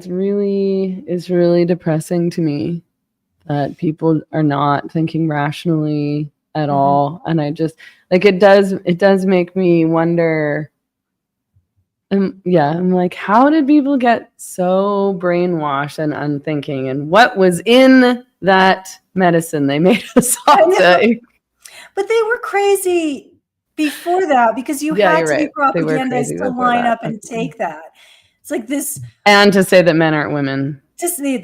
really depressing to me that people are not thinking rationally at all. And I just, like, it does make me wonder. I'm like, how did people get so brainwashed and unthinking? And what was in that medicine they made us all take? But they were crazy before that, because you had to be propagandized to line up and take that. It's like this. And to say that men aren't women.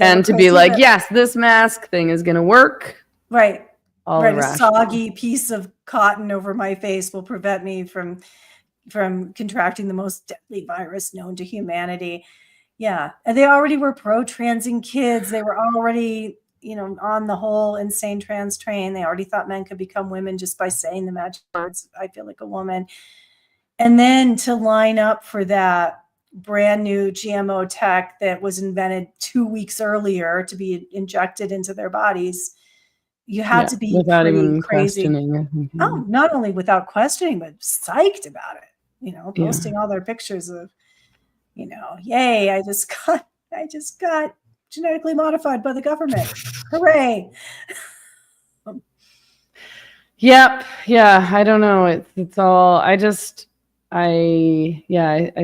And to be like, yes, this mask thing is going to work. Right. A soggy piece of cotton over my face will prevent me from contracting the most deadly virus known to humanity. Yeah. And they already were pro-transing kids. They were already on the whole insane trans train. They already thought men could become women just by saying the magic words, I feel like a woman. And then to line up for that brand new GMO tech that was invented 2 weeks earlier to be injected into their bodies, you had to be without pretty even crazy. questioning. Oh, not only without questioning, but psyched about it, posting all their pictures of, yay, I just got genetically modified by the government. Hooray. Yep. Yeah. I don't know. It's all, I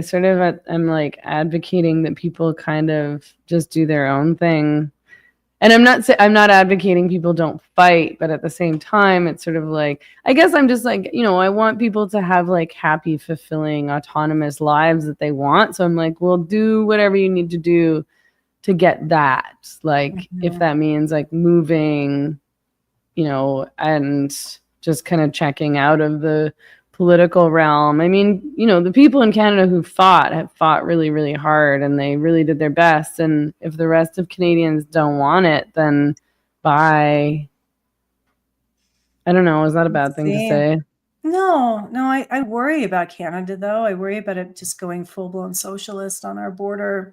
sort of, I'm like advocating that people kind of just do their own thing. And I'm not advocating people don't fight, but at the same time, it's sort of like, I guess I'm just like, I want people to have like happy, fulfilling, autonomous lives that they want. So I'm like, well, do whatever you need to do to get that. Like, if that means like moving, and just kind of checking out of the political realm. I mean, the people in Canada who have fought really, really hard, and they really did their best. And if the rest of Canadians don't want it, then bye. I don't know. Is that a bad thing to say? No, I worry about Canada, though. I worry about it just going full-blown socialist on our border.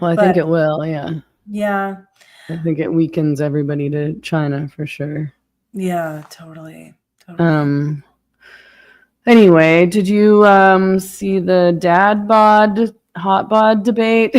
Well, I think it will, yeah. Yeah. I think it weakens everybody to China for sure. Yeah, totally. Anyway, did you see the dad bod, hot bod debate?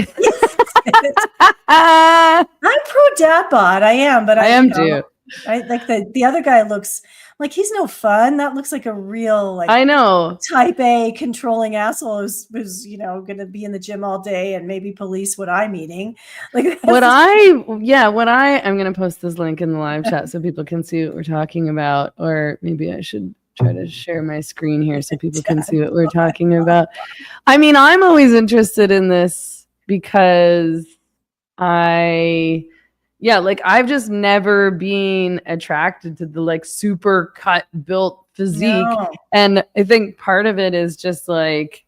I'm pro dad bod. I am, but I am too. I like the other guy looks like he's no fun. That looks like a real, like, I know, type A controlling asshole who's going to be in the gym all day and maybe police what I'm eating. Like, I'm going to post this link in the live chat so people can see what we're talking about, or maybe I should try to share my screen here so people can see what we're talking about. I mean, I'm always interested in this because I've just never been attracted to the like super cut built physique. No. And I think part of it is just like,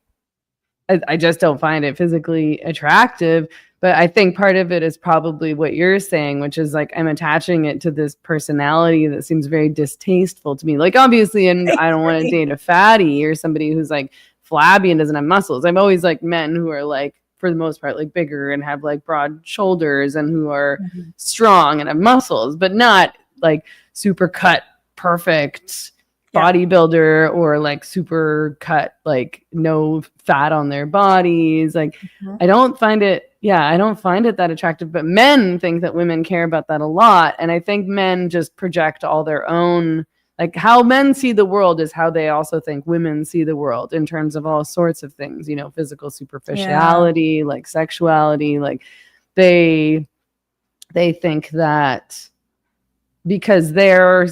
I just don't find it physically attractive. But I think part of it is probably what you're saying, which is like, I'm attaching it to this personality that seems very distasteful to me. Like, obviously, and I don't want to date a fatty or somebody who's like flabby and doesn't have muscles. I've always liked men who are like, for the most part, like bigger and have like broad shoulders and who are strong and have muscles, but not like super cut, perfect bodybuilder or like super cut, like no fat on their bodies. Like, I don't find it that attractive, but men think that women care about that a lot. And I think men just project all their own, like how men see the world is how they also think women see the world in terms of all sorts of things, physical superficiality, like sexuality, like they think that because they're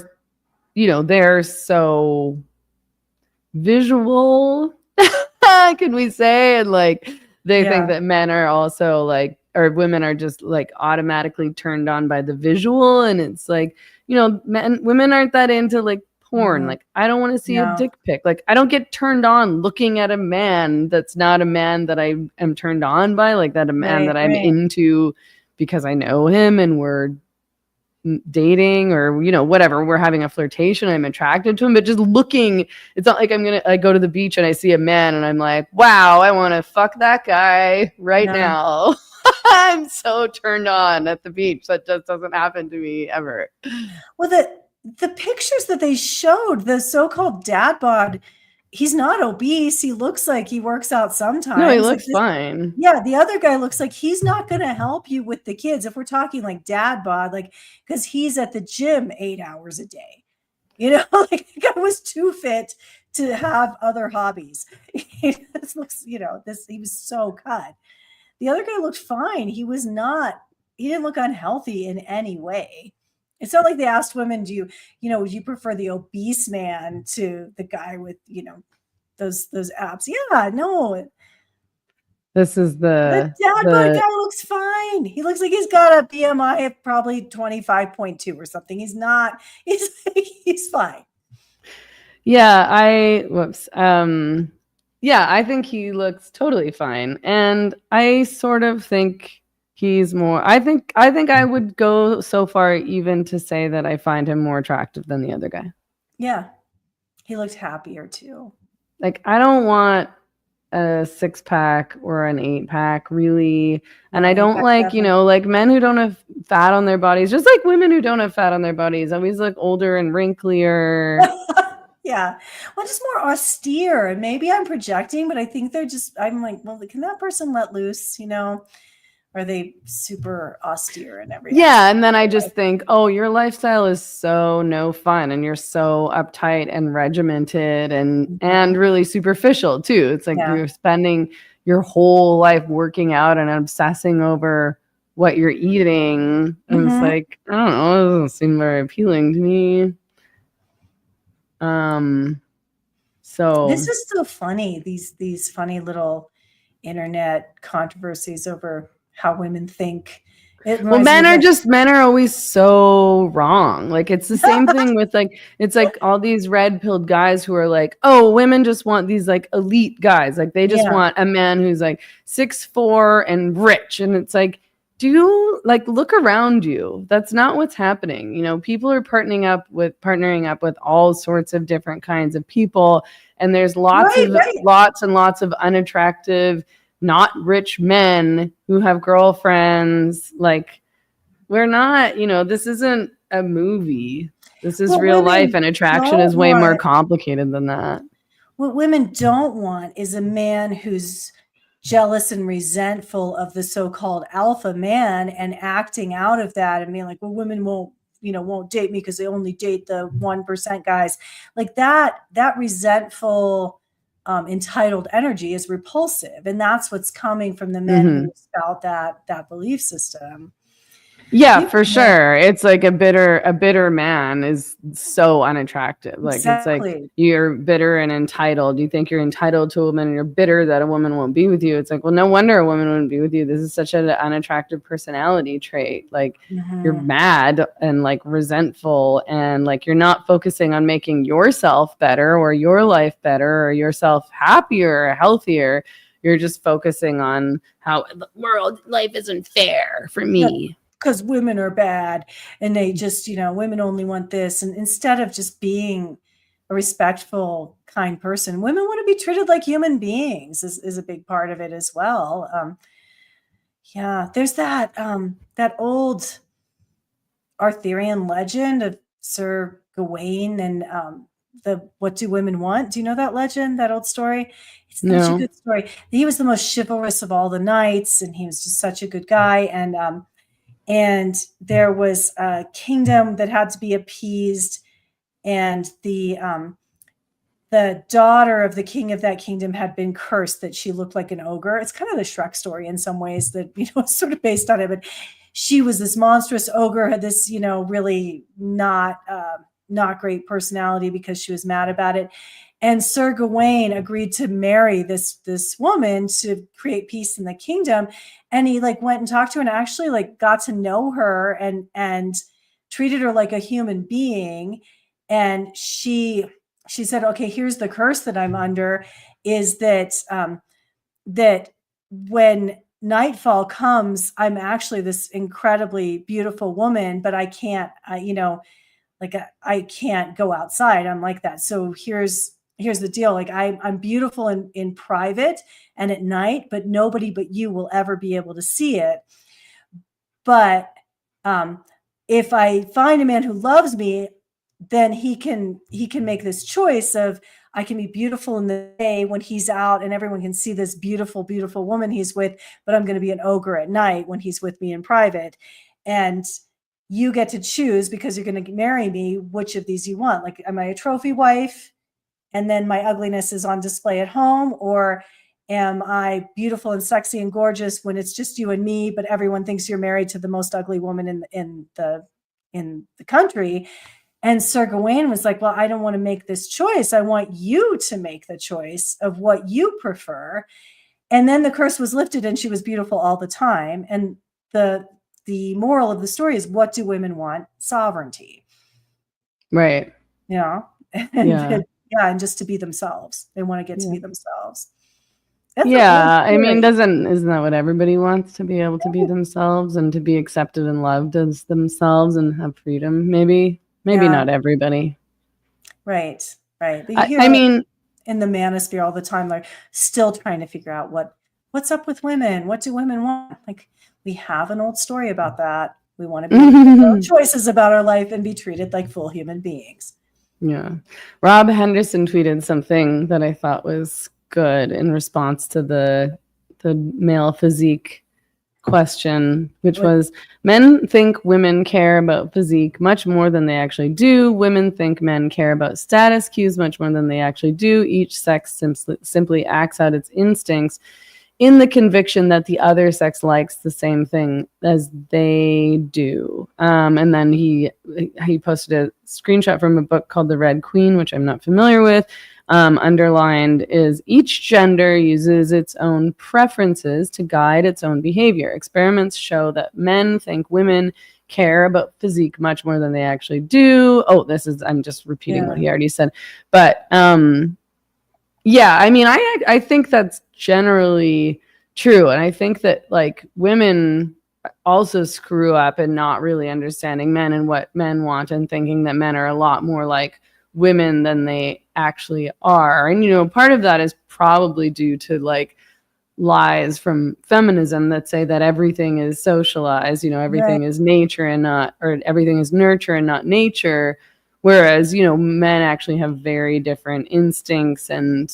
so visual, can we say? And like, they think that men are also like, or women are just like automatically turned on by the visual. And it's like, women aren't that into like porn. Like, I don't want to see a dick pic. Like, I don't get turned on looking at a man that's not a man that I am turned on by, like that a man that I'm into because I know him and we're dating or whatever, we're having a flirtation, I'm attracted to him. But just looking, it's not like I go to the beach and I see a man and I'm like, wow, I want to fuck that guy right now. I'm so turned on at the beach. That just doesn't happen to me ever. Well, the pictures that they showed, the so-called dad bod, he's not obese. He looks like he works out sometimes. No, he looks fine. Yeah, the other guy looks like he's not going to help you with the kids. If we're talking like dad bod, like, because he's at the gym 8 hours a day. Like, the guy was too fit to have other hobbies. He was so cut. The other guy looked fine. He didn't look unhealthy in any way. It's not like they asked women, would you prefer the obese man to the guy with, those abs? Yeah, no. This is the dad bod guy looks fine. He looks like he's got a BMI of probably 25.2 or something. He's fine. Yeah, I think he looks totally fine. And I sort of think He's more, I think I would go so far even to say that I find him more attractive than the other guy. Yeah. He looked happier too. Like, I don't want a 6-pack or an 8-pack, really. And I No, don't like, like men who don't have fat on their bodies, just like women who don't have fat on their bodies, always look older and wrinklier. Yeah. Well, just more austere. And maybe I'm projecting, but I think I'm like, well, can that person let loose? Are they super austere in every Yeah, aspect? and then I just think, oh, your lifestyle is so no fun, and you're so uptight and regimented and really superficial too. It's like Yeah. you're spending your whole life working out and obsessing over what you're eating. And it's like, I don't know, it doesn't seem very appealing to me. So This is so funny. These funny little internet controversies over how women think. It well, reminds me of men are always so wrong. Like, it's the same thing with like, it's like all these red pilled guys who are like, oh, women just want these like elite guys. Like, they just Yeah. want a man who's like 6'4" and rich. And it's like, do you like look around you? That's not what's happening. People are partnering up with all sorts of different kinds of people. And there's lots and lots of unattractive, not rich men who have girlfriends. Like, we're not, this isn't a movie. This is real life, and attraction is way more complicated than that. What women don't want is a man who's jealous and resentful of the so-called alpha man and acting out of that and being like, well, women won't date me because they only date the 1% guys. Like that resentful, entitled energy is repulsive. And that's what's coming from the men who spout that belief system. Yeah, for sure. It's like a bitter man is so unattractive. Like, exactly. It's like you're bitter and entitled. You think you're entitled to a woman and you're bitter that a woman won't be with you. It's like, well, no wonder a woman wouldn't be with you. This is such an unattractive personality trait. Like, you're mad and like resentful, and like you're not focusing on making yourself better or your life better or yourself happier or healthier. You're just focusing on how the world life isn't fair for me. Yeah. Because women are bad and they just, women only want this. And instead of just being a respectful, kind person, women want to be treated like human beings is a big part of it as well. Yeah, there's that old Arthurian legend of Sir Gawain and the What Do Women Want? Do you know that legend, that old story? It's such a good story. He was the most chivalrous of all the knights, and he was just such a good guy. And there was a kingdom that had to be appeased, and the daughter of the king of that kingdom had been cursed that she looked like an ogre. It's kind of the Shrek story in some ways that, it's sort of based on it, but she was this monstrous ogre, had this, really not great personality because she was mad about it. And Sir Gawain agreed to marry this woman to create peace in the kingdom. And he like went and talked to her and actually like got to know her and treated her like a human being. And she said, okay, here's the curse that I'm under, is that that when nightfall comes, I'm actually this incredibly beautiful woman, but I can't, I can't go outside. I'm like that. So here's the deal. Like I'm beautiful in private and at night, but nobody but you will ever be able to see it. But if I find a man who loves me, then he can make this choice of, I can be beautiful in the day when he's out and everyone can see this beautiful, beautiful woman he's with, but I'm going to be an ogre at night when he's with me in private. And you get to choose, because you're going to marry me, which of these you want. Like, am I a trophy wife and then my ugliness is on display at home? Or am I beautiful and sexy and gorgeous when it's just you and me, but everyone thinks you're married to the most ugly woman in the country? And Sir Gawain was like, well, I don't want to make this choice. I want you to make the choice of what you prefer. And then the curse was lifted and she was beautiful all the time. And the moral of the story is, what do women want? Sovereignty. Right. Yeah. And, yeah. And just to be themselves. They want to get to be themselves. That's a whole Yeah, I mean, story. isn't that what everybody wants, to be able to be themselves and to be accepted and loved as themselves and have freedom? Maybe Yeah, not everybody. right, right. But you hear I mean, in the manosphere all the time, they're still trying to figure out what's up with women. What do women want? Like, we have an old story about that. We want to be able to make our own choices about our life and be treated like full human beings. yeah. Rob Henderson tweeted something that I thought was good in response to the male physique question, which was, men think women care about physique much more than they actually do. Women think men care about status cues much more than they actually do. Each sex simply acts out its instincts in the conviction that the other sex likes the same thing as they do. And then he posted a screenshot from a book called The Red Queen, which I'm not familiar with. Underlined is, each gender uses its own preferences to guide its own behavior. Experiments show that men think women care about physique much more than they actually do. Oh, I'm just repeating what he already said. But yeah, I mean, I think that's generally true. And I think that, like, women also screw up in not really understanding men and what men want, and thinking that men are a lot more like women than they actually are. And, you know, part of that is probably due to, like, lies from feminism that say that everything is socialized, you know, everything is nature and not, or everything is nurture and not nature. Whereas, you know, men actually have very different instincts and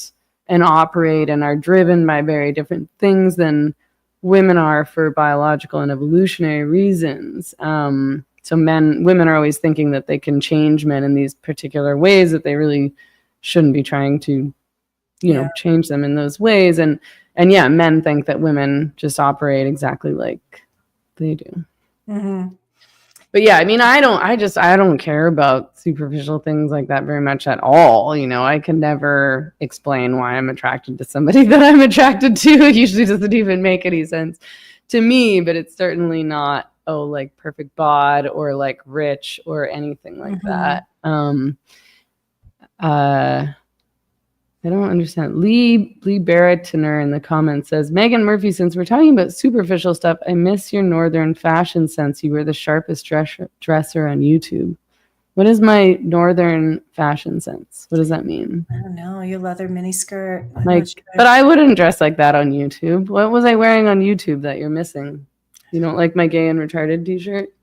operate and are driven by very different things than women are for biological and evolutionary reasons. So women are always thinking that they can change men in these particular ways that they really shouldn't be trying to, you know, change them in those ways. And yeah, men think that women just operate exactly like they do. Mm-hmm. But yeah, I mean, I don't care about superficial things like that very much at all. You know, I can never explain why I'm attracted to somebody that I'm attracted to. It usually doesn't even make any sense to me, but it's certainly not, oh, like perfect bod or like rich or anything like that. I don't understand. Lee Barrettiner in the comments says, Megan Murphy, since we're talking about superficial stuff, I miss your northern fashion sense. You were the sharpest dresser on YouTube. What is my northern fashion sense? What does that mean? I don't know. Your leather mini skirt. But I wouldn't dress like that on YouTube. What was I wearing on YouTube that you're missing? You don't like my gay and retarded t-shirt?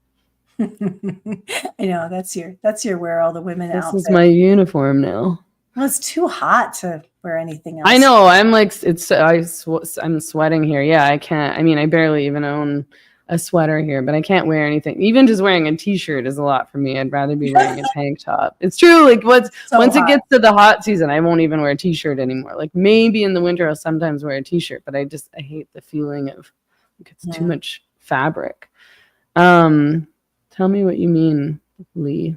I know, that's your wear all the women This outfit. is my uniform now. Well, it's too hot to wear anything else. I know. I'm like, I'm sweating here. Yeah, I can't. I mean, I barely even own a sweater here, but I can't wear anything. Even just wearing a t-shirt is a lot for me. I'd rather be wearing a tank top. It's true. Like, once it gets to the hot season, I won't even wear a t-shirt anymore. Like, maybe in the winter I'll sometimes wear a t-shirt, but I hate the feeling of, like, it's too much fabric. Tell me what you mean, Lee.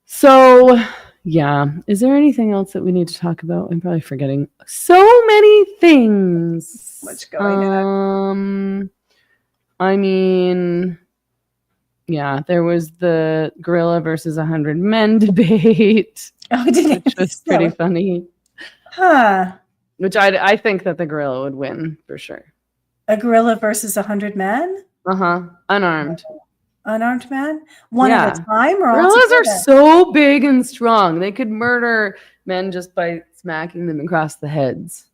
So, yeah. Is there anything else that we need to talk about? I'm probably forgetting so many things. What's going on? I mean, yeah, there was the gorilla versus 100 men debate, which was pretty funny. Huh. Which I think that the gorilla would win for sure. A gorilla versus 100 men? Unarmed. Unarmed men? One at a time, or gorillas are so big and strong. They could murder men just by smacking them across the heads.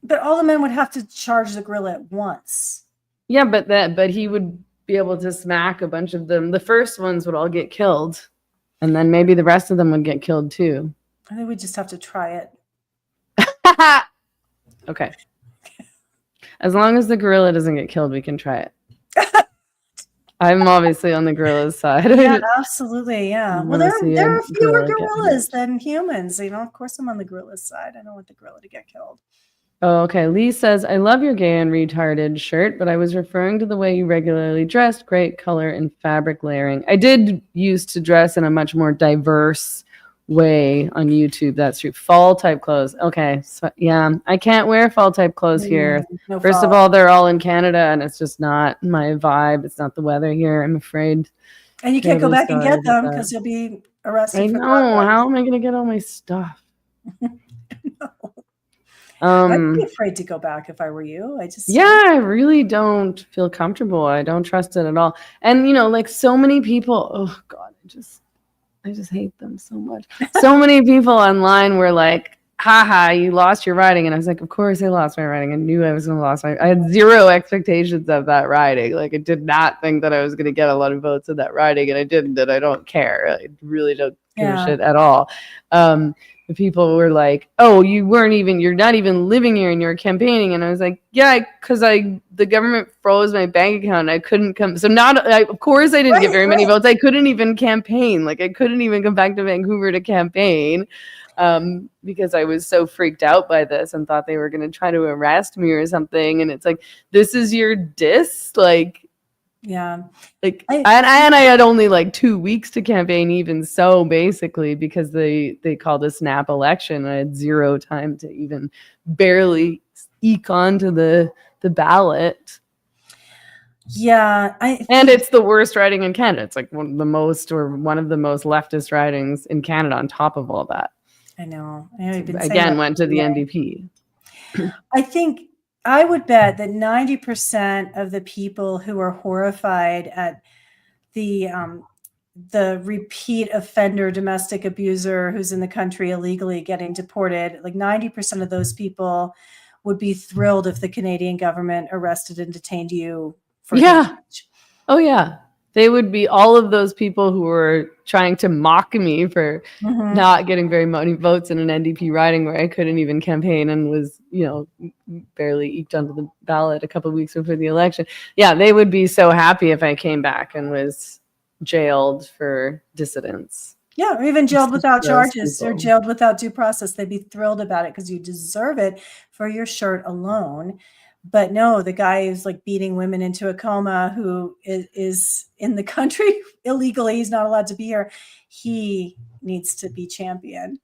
But all the men would have to charge the gorilla at once. Yeah, but he would be able to smack a bunch of them. The first ones would all get killed, and then maybe the rest of them would get killed too. I think we just have to try it. Okay. As long as the gorilla doesn't get killed, we can try it. I'm obviously on the gorilla's side. Yeah, absolutely. Yeah. Well, there are fewer gorillas than humans. You know, of course, I'm on the gorilla's side. I don't want the gorilla to get killed. Oh, okay. Lee says, I love your gay and retarded shirt, but I was referring to the way you regularly dressed. Great color and fabric layering. I did used to dress in a much more diverse way on YouTube. That's true. Fall type clothes. Okay. So, yeah, I can't wear fall type clothes here. First of all, they're all in Canada, and it's just not my vibe. It's not the weather here, I'm afraid. And you can't go back and get them because you'll be arrested. I know. How am I going to get all my stuff? No. I'd be afraid to go back if I were you. Yeah, I really don't feel comfortable. I don't trust it at all. And like so many people, oh God, I just hate them so much. So many people online were like, haha, you lost your riding. And I was like, of course I lost my riding. I knew I was going to lose I had zero expectations of that riding. Like I did not think that I was going to get a lot of votes in that riding. And I didn't, and I don't care. I really don't give a shit at all. The people were like, oh, you're not even living here and you're campaigning. And I was like, yeah, because the government froze my bank account and I couldn't come. So of course I didn't get very many votes. I couldn't even campaign. Like I couldn't even come back to Vancouver to campaign because I was so freaked out by this and thought they were going to try to arrest me or something. And it's like, this is your diss? Like, yeah. Like I had only like 2 weeks to campaign, even so, basically, because they called a snap election. I had zero time to even barely eke onto the ballot. Yeah. And it's the worst riding in Canada. It's like one of the most leftist ridings in Canada on top of all that. I know. Went to the NDP. I think I would bet that 90% of the people who are horrified at the repeat offender domestic abuser who's in the country illegally getting deported, like 90% of those people would be thrilled if the Canadian government arrested and detained you for hate speech. Oh yeah. They would be all of those people who were trying to mock me for not getting very many votes in an NDP riding where I couldn't even campaign and was, barely eked onto the ballot a couple of weeks before the election. Yeah, they would be so happy if I came back and was jailed for dissidents. Yeah, or even jailed without charges or jailed without due process. They'd be thrilled about it because you deserve it for your shirt alone. But no, the guy who's like beating women into a coma, who is in the country illegally, he's not allowed to be here. He needs to be championed.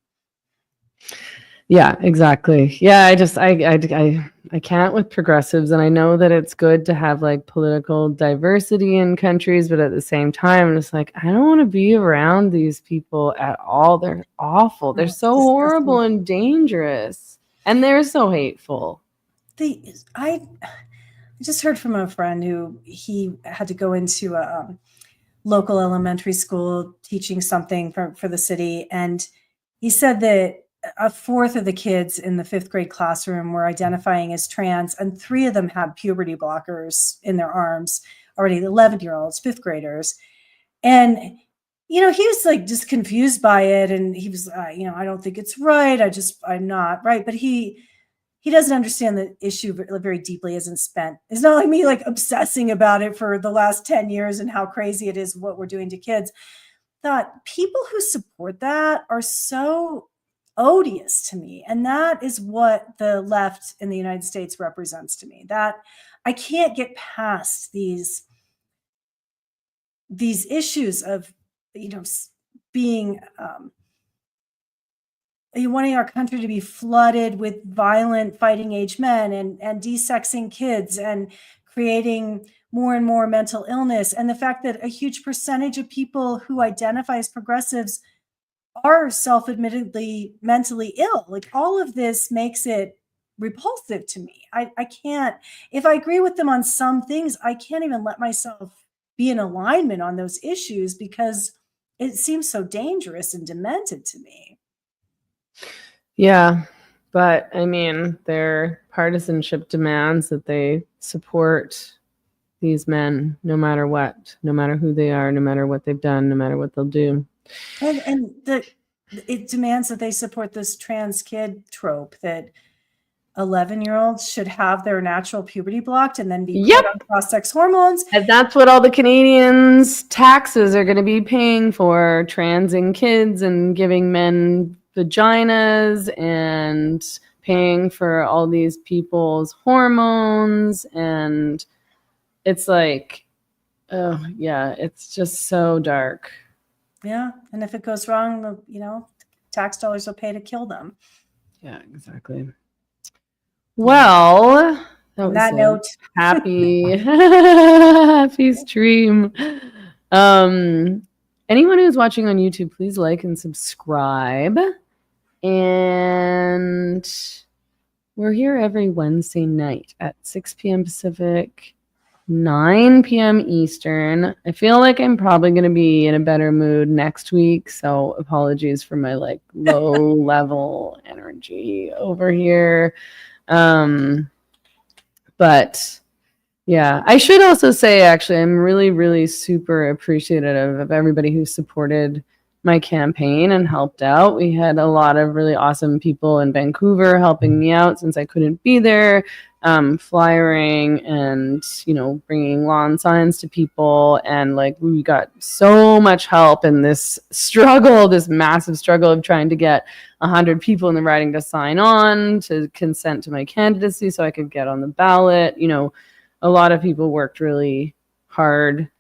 Yeah, exactly. Yeah, I can't with progressives, and I know that it's good to have like political diversity in countries, but at the same time, I'm just like, I don't want to be around these people at all. They're awful. They're so horrible and dangerous, and they're so hateful. I just heard from a friend who he had to go into a local elementary school teaching something for the city. And he said that a fourth of the kids in the 5th grade classroom were identifying as trans, and 3 of them had puberty blockers in their arms already, 11-year-olds, 5th graders. And, he was like just confused by it. And he was, I don't think it's right. I'm not right. But he doesn't understand the issue very deeply. It's not like me like obsessing about it for the last 10 years and how crazy it is what we're doing to kids. That people who support that are so odious to me. And that is what the left in the United States represents to me. That I can't get past these issues of, being wanting our country to be flooded with violent fighting age men and desexing kids and creating more and more mental illness. And the fact that a huge percentage of people who identify as progressives are self-admittedly mentally ill. Like all of this makes it repulsive to me. I can't, if I agree with them on some things, I can't even let myself be in alignment on those issues because it seems so dangerous and demented to me. Yeah, but I mean, their partisanship demands that they support these men no matter what, no matter who they are, no matter what they've done, no matter what they'll do. And it demands that they support this trans kid trope that 11-year-olds should have their natural puberty blocked and then be put on cross-sex hormones. And that's what all the Canadians' taxes are going to be paying for, transing kids and giving men vaginas and paying for all these people's hormones. And it's like, oh yeah, it's just so dark. Yeah. And if it goes wrong, tax dollars will pay to kill them. Yeah, exactly. Well, on that note, happy stream. Anyone who's watching on YouTube, please like and subscribe. And We're here every Wednesday night at 6 p.m. Pacific, 9 p.m. Eastern. I feel like I'm probably going to be in a better mood next week, so apologies for my like low level energy over here. But yeah, I should also say, actually, I'm really, really super appreciative of everybody who supported my campaign and helped out. We had a lot of really awesome people in Vancouver helping me out since I couldn't be there, flyering and, bringing lawn signs to people. And like, we got so much help in this struggle, this massive struggle of trying to get 100 people in the riding to sign on to consent to my candidacy so I could get on the ballot. A lot of people worked really hard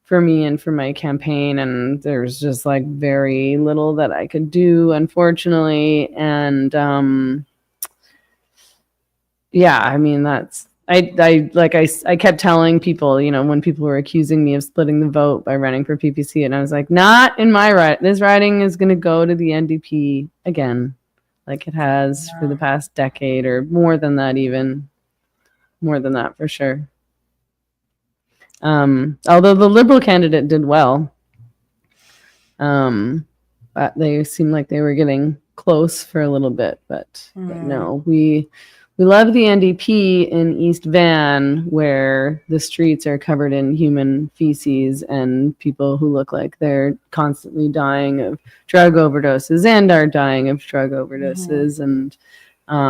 for me and for my campaign, and there's just like very little that I could do, unfortunately. And yeah, I mean, I kept telling people, when people were accusing me of splitting the vote by running for PPC, and I was like, not in my right. This riding is going to go to the NDP again, like it has for the past decade, or more than that, even more than that for sure. Although the Liberal candidate did well, but they seemed like they were getting close for a little bit. But no, we love the NDP in East Van, where the streets are covered in human feces and people who look like they're constantly dying of drug overdoses and are dying of drug overdoses. And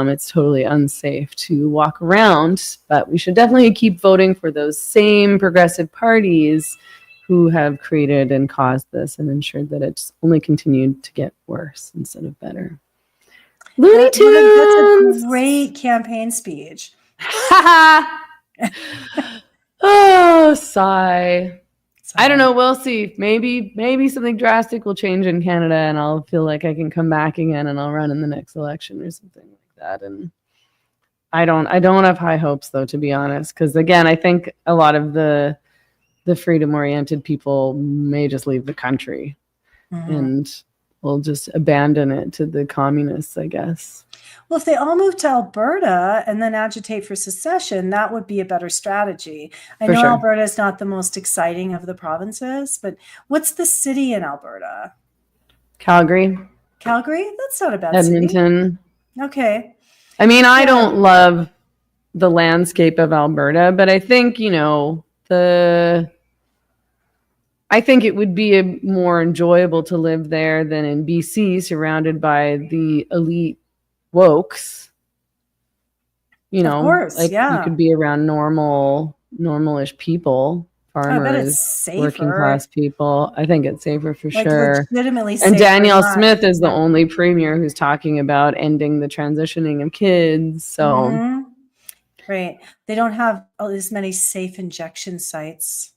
it's totally unsafe to walk around, but we should definitely keep voting for those same progressive parties who have created and caused this and ensured that it's only continued to get worse instead of better. Looney Tunes! That's a great campaign speech. Oh, sigh. I don't know. We'll see. Maybe something drastic will change in Canada and I'll feel like I can come back again and I'll run in the next election or something like that. And I don't have high hopes, though, to be honest, because again, I think a lot of the freedom-oriented people may just leave the country and we'll just abandon it to the communists, I guess. Well, if they all move to Alberta and then agitate for secession, that would be a better strategy. I know Alberta is not the most exciting of the provinces, but what's the city in Alberta? Calgary? That's not a bad Edmonton. City. Okay. I mean, I don't love the landscape of Alberta, but I think, I think it would be more enjoyable to live there than in BC, surrounded by the elite wokes. Of course, you could be around normal-ish people, farmers, working class people. I think it's safer for sure. Legitimately and Danielle Smith is the only premier who's talking about ending the transitioning of kids. So, right, they don't have as many safe injection sites.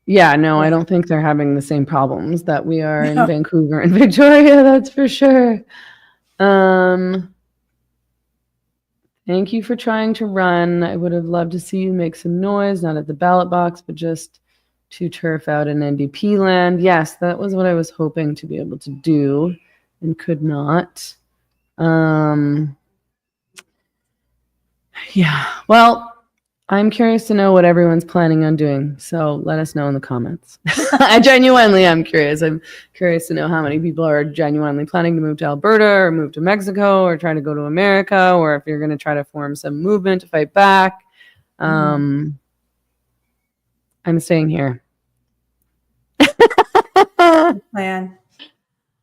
Yeah, no, I don't think they're having the same problems that we are in Vancouver and Victoria, that's for sure. Thank you for trying to run. I would have loved to see you make some noise, not at the ballot box, but just to turf out an NDP land. Yes, that was what I was hoping to be able to do and could not. Yeah, well, I'm curious to know what everyone's planning on doing, so let us know in the comments. I genuinely am curious. I'm curious to know how many people are genuinely planning to move to Alberta or move to Mexico or try to go to America, or if you're going to try to form some movement to fight back. I'm staying here. Plan.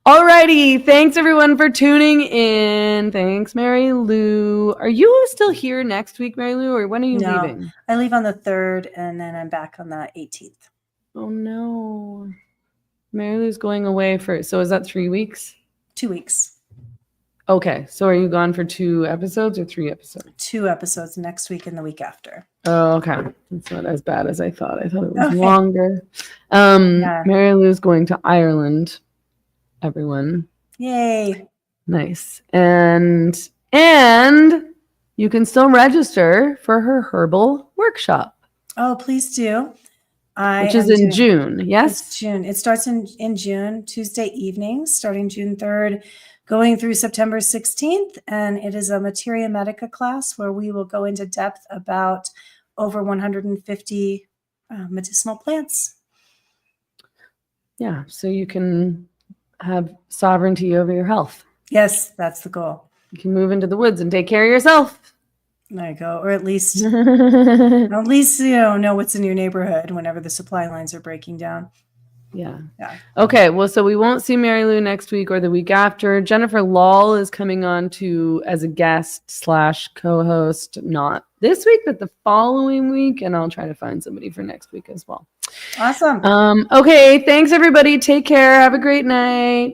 Alrighty, thanks everyone for tuning in. Thanks, Mary Lou. Are you still here next week, Mary Lou, or when are you leaving? I leave on the 3rd, and then I'm back on the 18th. Oh no, Mary Lou's going away so is that 3 weeks? 2 weeks. Okay, so are you gone for 2 episodes or 3 episodes? 2 episodes next week and the week after. Oh, okay. It's not as bad as I thought. I thought it was longer. Mary Lou's going to Ireland. Everyone. Yay. Nice. And you can still register for her herbal workshop. Oh, please do. Which is in June, yes? It's June. It starts in June, Tuesday evenings, starting June 3rd, going through September 16th. And it is a Materia Medica class where we will go into depth about over 150 medicinal plants. Yeah, so you can have sovereignty over your health. Yes, that's the goal. You can move into the woods and take care of yourself. There you go. Or at least, know what's in your neighborhood whenever the supply lines are breaking down. Yeah. Okay. Well, so we won't see Mary Lou next week or the week after. Jennifer Lal is coming on as a guest / co-host, not this week, but the following week. And I'll try to find somebody for next week as well. Awesome. Okay. Thanks, everybody. Take care. Have a great night.